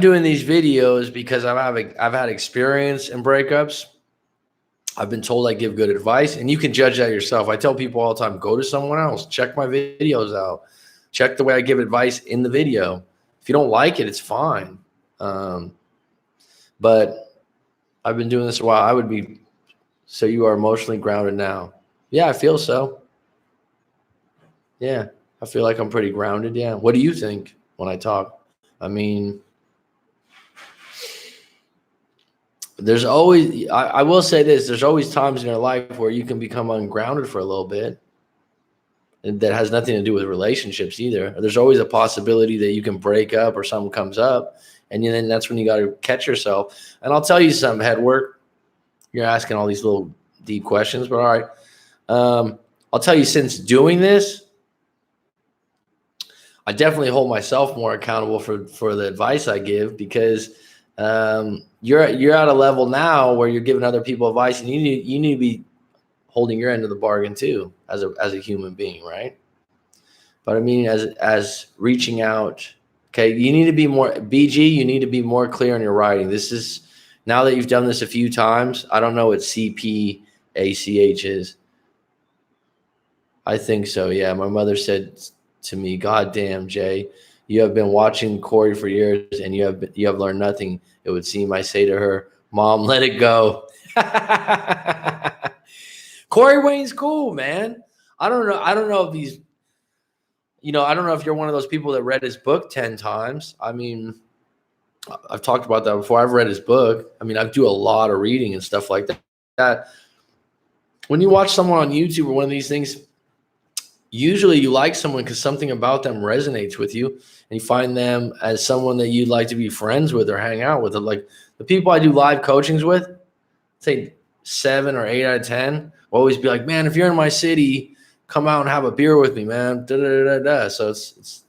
doing these videos because I've had experience in breakups. I've been told I give good advice, and you can judge that yourself. I tell people all the time, go to someone else, check my videos out, check the way I give advice in the video. If you don't like it, it's fine. But I've been doing this a while. So you are emotionally grounded now. Yeah, I feel so. Yeah, I feel like I'm pretty grounded. Yeah. What do you think when I talk? I mean, there's always, I will say this, there's always times in your life where you can become ungrounded for a little bit. And that has nothing to do with relationships either. There's always a possibility that you can break up or something comes up. And then that's when you got to catch yourself. And I'll tell you something, head work. You're asking all these little deep questions, but all right. I'll tell you, since doing this, I definitely hold myself more accountable for the advice I give, because you're at a level now where you're giving other people advice, and you need to be holding your end of the bargain too, as a human being, right? But I mean, as reaching out, okay, you need to be more BG. You need to be more clear in your writing. This is, now that you've done this a few times, I don't know what CPACH is. I think so. Yeah, my mother said to me, "God damn, Jay, you have been watching Corey for years, and you have learned nothing. It would seem." I say to her, "Mom, let it go." Corey Wayne's cool, man. I don't know if he's, I don't know if you're one of those people that read his book 10 times. I mean, I've talked about that before. I've read his book. I mean, I do a lot of reading and stuff like that. When you watch someone on YouTube or one of these things, usually you like someone because something about them resonates with you, and you find them as someone that you'd like to be friends with or hang out with. Like the people I do live coachings with, say 7 or 8 out of 10 will always be like, "Man, if you're in my city, come out and have a beer with me, man." Da, da, da, da. So it's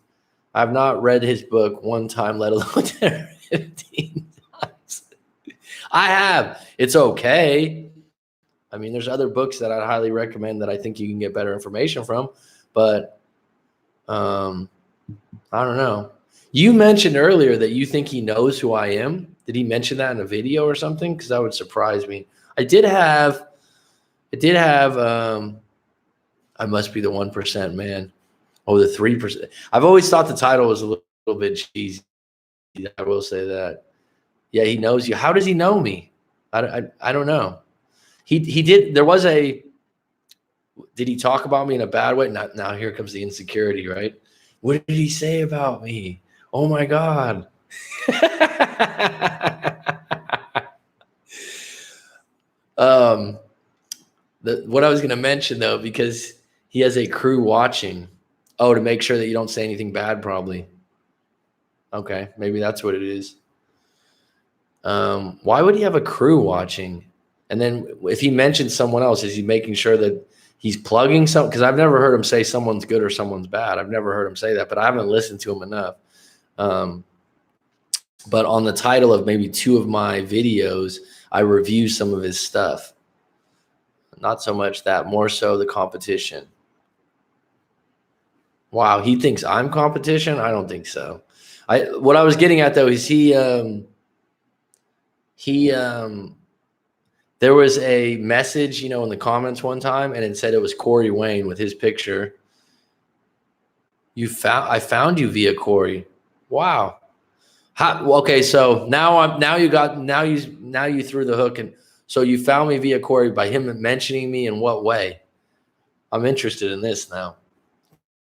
I've not read his book one time, let alone 15 times. I have. It's okay. I mean, there's other books that I'd highly recommend that I think you can get better information from, but I don't know. You mentioned earlier that you think he knows who I am. Did he mention that in a video or something? Because that would surprise me. I did have I must be the 1%, man. Oh, the 3%. I've always thought the title was a little bit cheesy. I will say that. Yeah, he knows you. How does he know me? I don't know. He did. There was a. Did he talk about me in a bad way? Not now. Here comes the insecurity, right? What did he say about me? Oh my God. What I was going to mention though, because he has a crew watching. Oh, to make sure that you don't say anything bad, probably. Okay, maybe that's what it is. Why would he have a crew watching? And then if he mentions someone else, is he making sure that he's plugging some? Because I've never heard him say someone's good or someone's bad. I've never heard him say that, but I haven't listened to him enough. But on the title of maybe 2 of my videos, I review some of his stuff. Not so much that, more so the competition. Wow, he thinks I'm competition? I don't think so. What I was getting at though is there was a message, in the comments one time, and it said it was Corey Wayne with his picture. I found you via Corey. Wow. Okay, so now you threw the hook, and so you found me via Corey by him mentioning me in what way? I'm interested in this now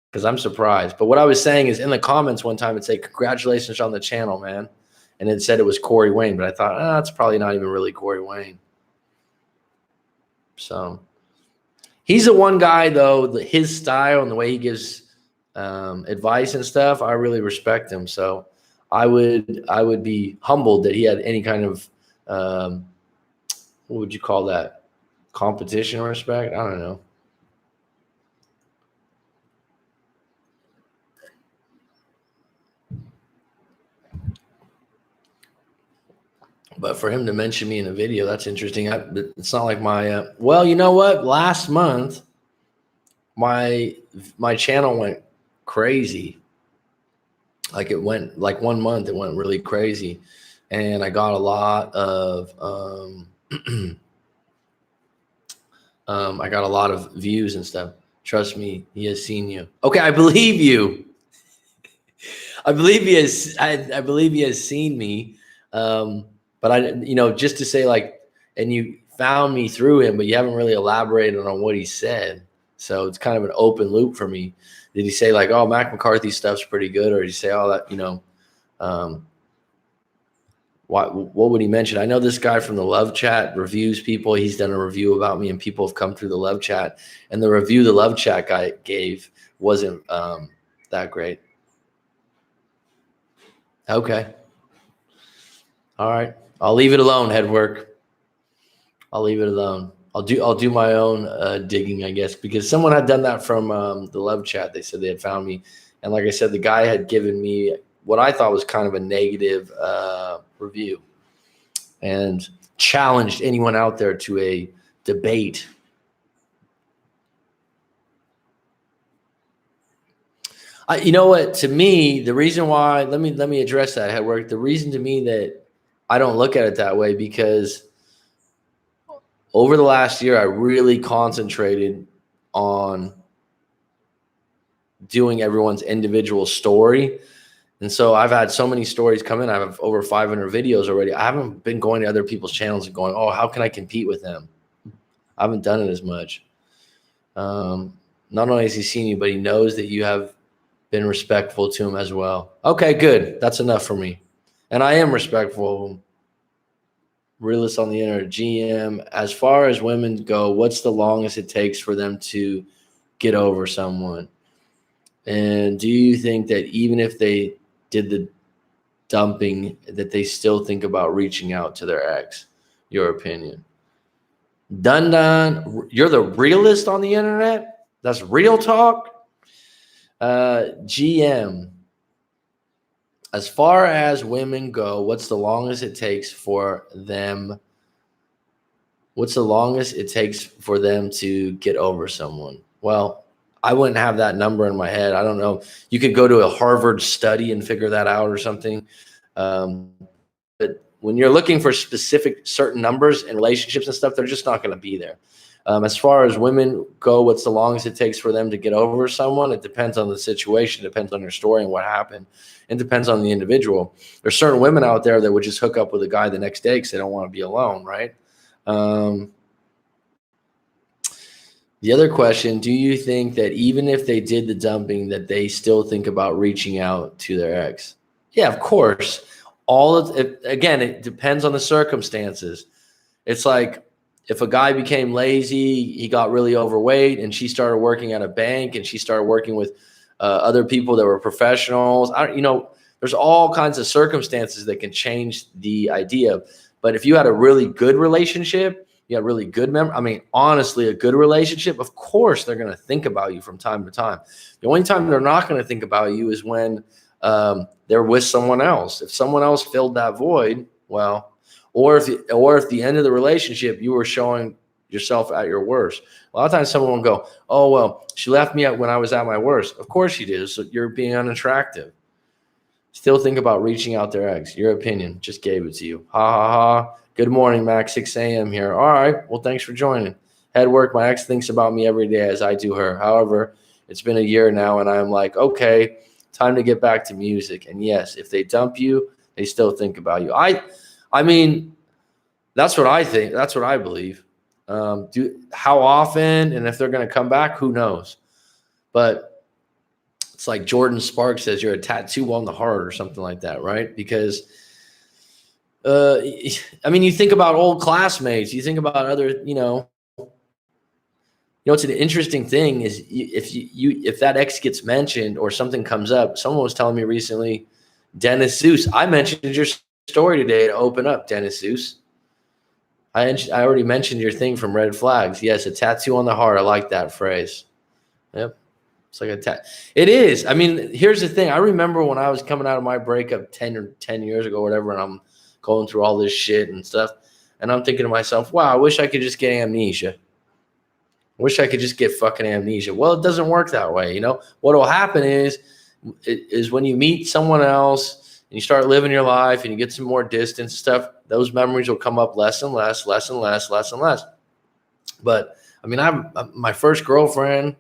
because I'm surprised. But what I was saying is in the comments one time it said congratulations on the channel, man, and it said it was Corey Wayne, but I thought that's probably not even really Corey Wayne. So he's the one guy though, his style and the way he gives advice and stuff, I really respect him. So I would be humbled that he had any kind of what would you call that? Competition or respect? I don't know. But for him to mention me in a video, that's interesting. It's not like my well, you know what? Last month, my channel went crazy. Like it went like 1 month, it went really crazy, and I got a lot of I got a lot of views and stuff. Trust me, he has seen you. Okay, I believe you. I believe he has. I believe he has seen me. But I, just to say like, and you found me through him, but you haven't really elaborated on what he said. So it's kind of an open loop for me. Did he say like, oh, Mac McCarthy stuff's pretty good, or did he say all that? What would he mention? I know this guy from the Love Chat reviews people. He's done a review about me, and people have come through the Love Chat. And the review the Love Chat guy gave wasn't that great. Okay. All right. I'll leave it alone, Headwork. I'll leave it alone. I'll do my own digging, I guess, because someone had done that from the Love Chat. They said they had found me. And like I said, the guy had given me what I thought was kind of a negative review and challenged anyone out there to a debate. You know what? To me, the reason why, let me address that, Headwork. The reason to me that I don't look at it that way, because over the last year, I really concentrated on doing everyone's individual story. And so I've had so many stories come in. I have over 500 videos already. I haven't been going to other people's channels and going, oh, how can I compete with them? I haven't done it as much. Not only has he seen you, but he knows that you have been respectful to him as well. Okay, good. That's enough for me. And I am respectful of him. Realist on the internet, GM. As far as women go, what's the longest it takes for them to get over someone? And do you think that even if they did the dumping, that they still think about reaching out to their ex? Your opinion. Dun, you're the realist on the internet? That's real talk? GM. As far as women go, what's the longest it takes for them? What's the longest it takes for them to get over someone? Well, I wouldn't have that number in my head. I don't know. You could go to a Harvard study and figure that out or something. But when you're looking for specific certain numbers in relationships and stuff, they're just not going to be there. As far as women go, what's the longest it takes for them to get over someone? It depends on the situation. It depends on their story and what happened. It depends on the individual. There's certain women out there that would just hook up with a guy the next day because they don't want to be alone, right? The other question, do you think that even if they did the dumping, that they still think about reaching out to their ex? Yeah, of course. Again, it depends on the circumstances. It's like if a guy became lazy, he got really overweight, and she started working at a bank, and she started working with other people that were professionals. There's There's all kinds of circumstances that can change the idea. But if you had a really good relationship, you had really good I mean, honestly, a good relationship, of course, they're going to think about you from time to time. The only time they're not going to think about you is when they're with someone else. If someone else filled that void, well, or if the end of the relationship, you were showing yourself at your worst. A lot of times someone will go, oh, well, she left me when I was at my worst. Of course she did. So you're being unattractive. Still think about reaching out their ex. Your opinion. Just gave it to you. Ha, ha, ha. Good morning, Max. 6 a.m. here. All right. Well, thanks for joining. Head work. My ex thinks about me every day as I do her. However, it's been a year now, and I'm like, okay, time to get back to music. And yes, if they dump you, they still think about you. I mean, that's what I think. That's what I believe. How often and if they're going to come back, who knows? But it's like Jordan Sparks says, you're a tattoo on the heart or something like that, right? Because, I mean, you think about old classmates, you think about other, it's an interesting thing is if that ex gets mentioned or something comes up. Someone was telling me recently, Dennis Seuss. I mentioned your story today to open up, Dennis Seuss. I already mentioned your thing from Red Flags. Yes, a tattoo on the heart. I like that phrase. Yep. It's like a It is. I mean, here's the thing. I remember when I was coming out of my breakup 10 years ago, whatever, and I'm going through all this shit and stuff. And I'm thinking to myself, wow, I wish I could just get amnesia. I wish I could just get fucking amnesia. Well, it doesn't work that way. What will happen is when you meet someone else and you start living your life and you get some more distance and stuff, those memories will come up less and less, less and less, less and less. But I mean, my first girlfriend,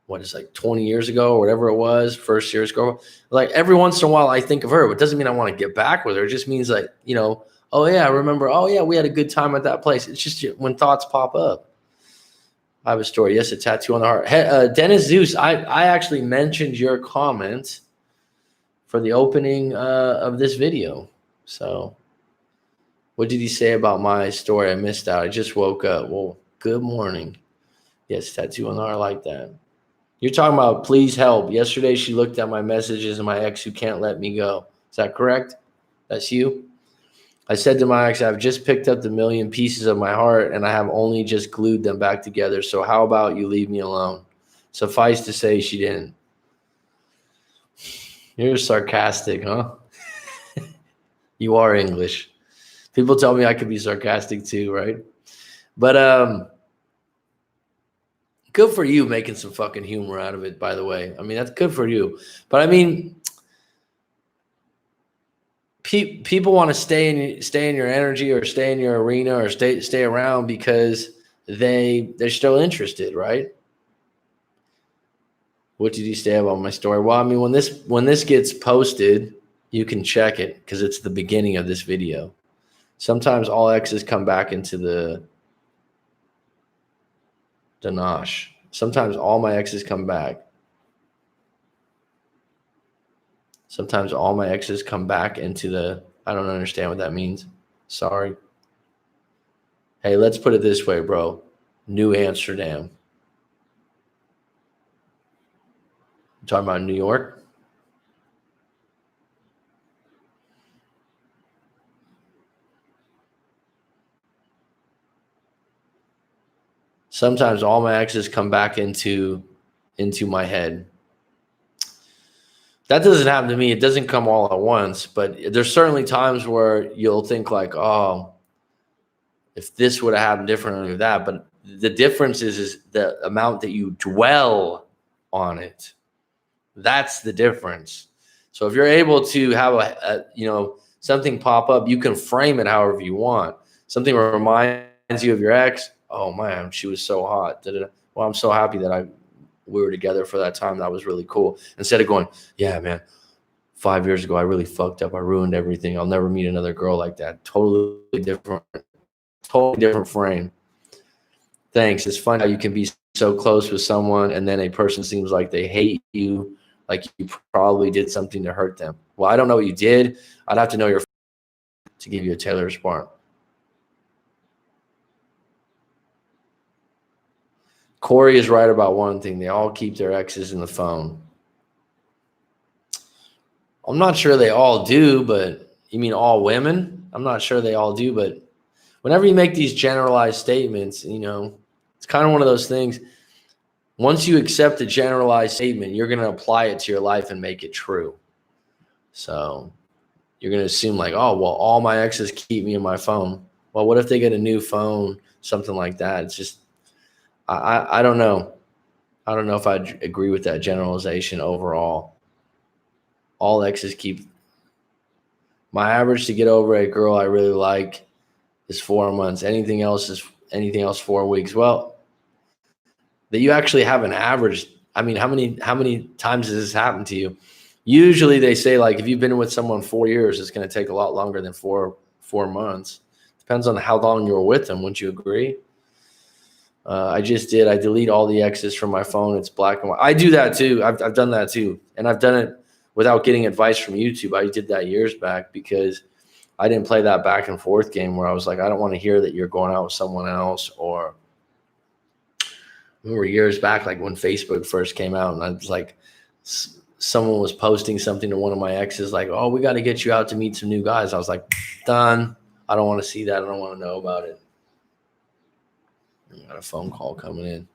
what is like 20 years ago or whatever it was, first serious girl. Like every once in a while I think of her, but it doesn't mean I want to get back with her. It just means like, oh yeah, I remember, oh yeah, we had a good time at that place. It's just when thoughts pop up. I have a story. Yes, a tattoo on the heart. Hey, Dennis Zeus, I actually mentioned your comment for the opening of this video. So what did he say about my story? I missed out. I just woke up. Well, good morning. Yes, tattoo on the heart. I like that. You're talking about please help. Yesterday, she looked at my messages and my ex who can't let me go. Is that correct? That's you? I said to my ex, I've just picked up the million pieces of my heart and I have only just glued them back together. So how about you leave me alone? Suffice to say, she didn't. You're sarcastic, huh? You are English. People tell me I could be sarcastic too, right? But good for you making some fucking humor out of it, by the way. I mean, that's good for you. But I mean, people want to stay in your energy or stay in your arena or stay around because they're still interested, right? What did you say about my story? Well, I mean, when this gets posted, you can check it because it's the beginning of this video. Sometimes all exes come back into the Danash. Sometimes all my exes come back. Sometimes all my exes come back into the, I don't understand what that means. Sorry. Hey, let's put it this way, bro. New Amsterdam. I'm talking about New York. Sometimes all my exes come back into my head. That doesn't happen to me. It doesn't come all at once, but there's certainly times where you'll think like, oh, if this would have happened differently with that. But the difference is the amount that you dwell on it. That's the difference. So if you're able to have a something pop up, you can frame it however you want. Something reminds you of your ex. Oh man, she was so hot. Well, I'm so happy that we were together for that time. That was really cool. Instead of going, yeah, man, 5 years ago, I really fucked up. I ruined everything. I'll never meet another girl like that. Totally different frame. Thanks. It's funny how you can be so close with someone and then a person seems like they hate you, like you probably did something to hurt them. Well, I don't know what you did. I'd have to know your to give you a tailored response. Corey is right about one thing. They all keep their exes in the phone. I'm not sure they all do, but you mean all women? I'm not sure they all do, but whenever you make these generalized statements, it's kind of one of those things. Once you accept a generalized statement, you're going to apply it to your life and make it true. So you're going to assume like, oh, well, all my exes keep me in my phone. Well, what if they get a new phone, something like that? It's just, I don't know. I don't know if I'd agree with that generalization overall. All exes keep. My average to get over a girl I really like is 4 months. Anything else 4 weeks. Well, that you actually have an average. I mean, how many times has this happened to you? Usually they say like if you've been with someone 4 years, it's going to take a lot longer than four months. Depends on how long you were with them. Wouldn't you agree? I just did. I delete all the exes from my phone. It's black and white. I do that too. I've done that too, and I've done it without getting advice from YouTube. I did that years back because I didn't play that back and forth game where I was like, I don't want to hear that you're going out with someone else. Or I remember years back, like when Facebook first came out, and I was like, someone was posting something to one of my exes, like, "Oh, we got to get you out to meet some new guys." I was like, done. I don't want to see that. I don't want to know about it. I got a phone call coming in.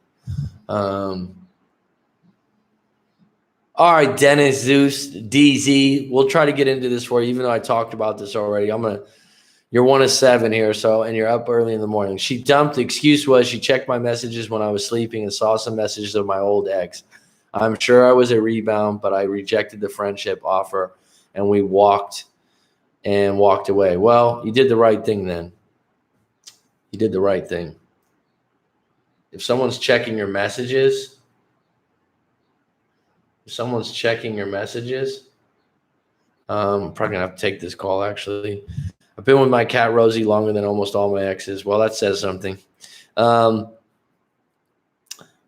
All right, Dennis, Zeus, DZ. We'll try to get into this for you, even though I talked about this already. You're 1 of 7 here, and you're up early in the morning. She dumped. The excuse was she checked my messages when I was sleeping and saw some messages of my old ex. I'm sure I was a rebound, but I rejected the friendship offer, and we walked away. Well, you did the right thing then. You did the right thing. If someone's checking your messages, I'm probably going to have to take this call, actually. I've been with my cat, Rosie, longer than almost all my exes. Well, that says something. But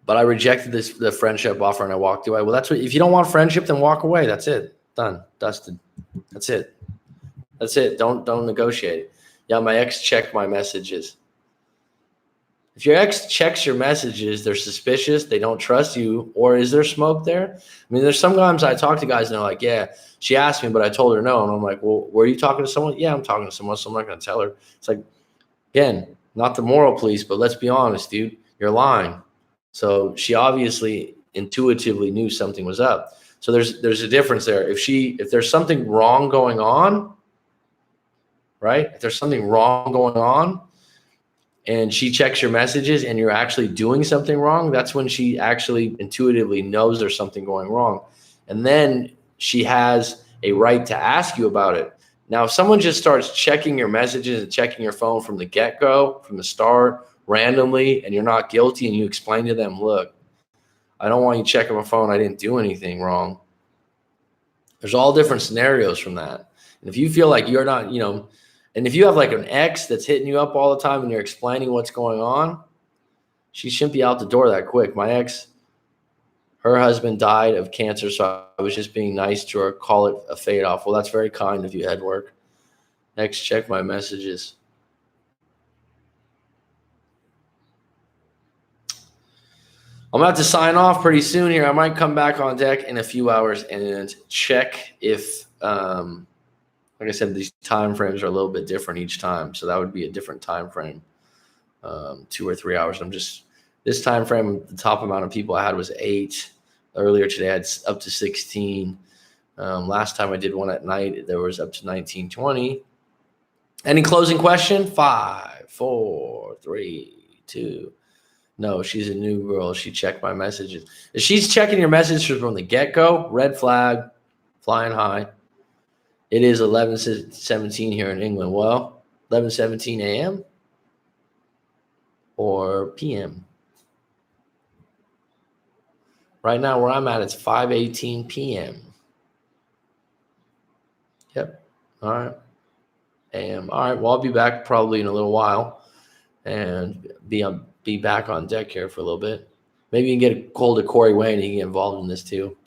I rejected the friendship offer, and I walked away. Well, that's what. If you don't want friendship, then walk away. That's it. Done. Dusted. That's it. Don't negotiate. Yeah, my ex checked my messages. If your ex checks your messages, they're suspicious, they don't trust you, or is there smoke there? I mean, there's sometimes I talk to guys and they're like, yeah, she asked me, but I told her no. And I'm like, well, were you talking to someone? Yeah, I'm talking to someone, so I'm not going to tell her. It's like, again, not the moral police, but let's be honest, dude, you're lying. So she obviously intuitively knew something was up. So there's a difference there. If there's something wrong going on, right? If there's something wrong going on, and she checks your messages and you're actually doing something wrong, that's when she actually intuitively knows there's something going wrong. And then she has a right to ask you about it. Now, if someone just starts checking your messages and checking your phone from the get-go, from the start, randomly, and you're not guilty, and you explain to them, look, I don't want you checking my phone. I didn't do anything wrong. There's all different scenarios from that. And if you feel like you're not, and if you have like an ex that's hitting you up all the time and you're explaining what's going on, she shouldn't be out the door that quick. My ex, her husband died of cancer, so I was just being nice to her, call it a fade off. Well, that's very kind of you, Edward. Next, check my messages. I'm going to have to sign off pretty soon here. I might come back on deck in a few hours and check if like I said, these time frames are a little bit different each time. So that would be a different time frame, 2 or 3 hours. This time frame, the top amount of people I had was 8. Earlier today, I had up to 16. Last time I did one at night, there was up to 19, 20. Any closing question? 5, 4, 3, 2. No, she's a new girl. She checked my messages. If she's checking your messages from the get-go, red flag, flying high. It is 11:17 here in England. Well, 11:17 a.m. or p.m. Right now where I'm at, it's 5:18 p.m. Yep. All right. a.m. All right. Well, I'll be back probably in a little while and be back on deck here for a little bit. Maybe you can get a hold of Corey Wayne. He can get involved in this too.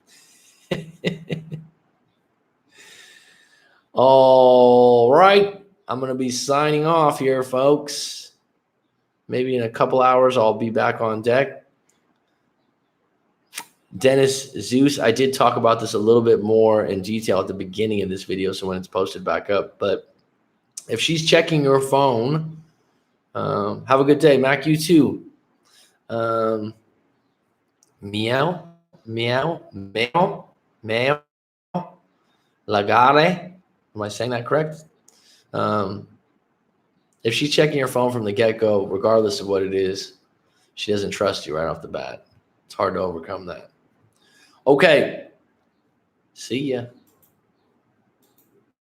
All right. I'm going to be signing off here, folks. Maybe in a couple hours, I'll be back on deck. Dennis Zeus, I did talk about this a little bit more in detail at the beginning of this video, so when it's posted back up. But if she's checking your phone, have a good day, Mac. You too. Meow, meow, meow, meow, lagare. Am I saying that correct? If she's checking your phone from the get-go, regardless of what it is, she doesn't trust you right off the bat. It's hard to overcome that. Okay. See ya.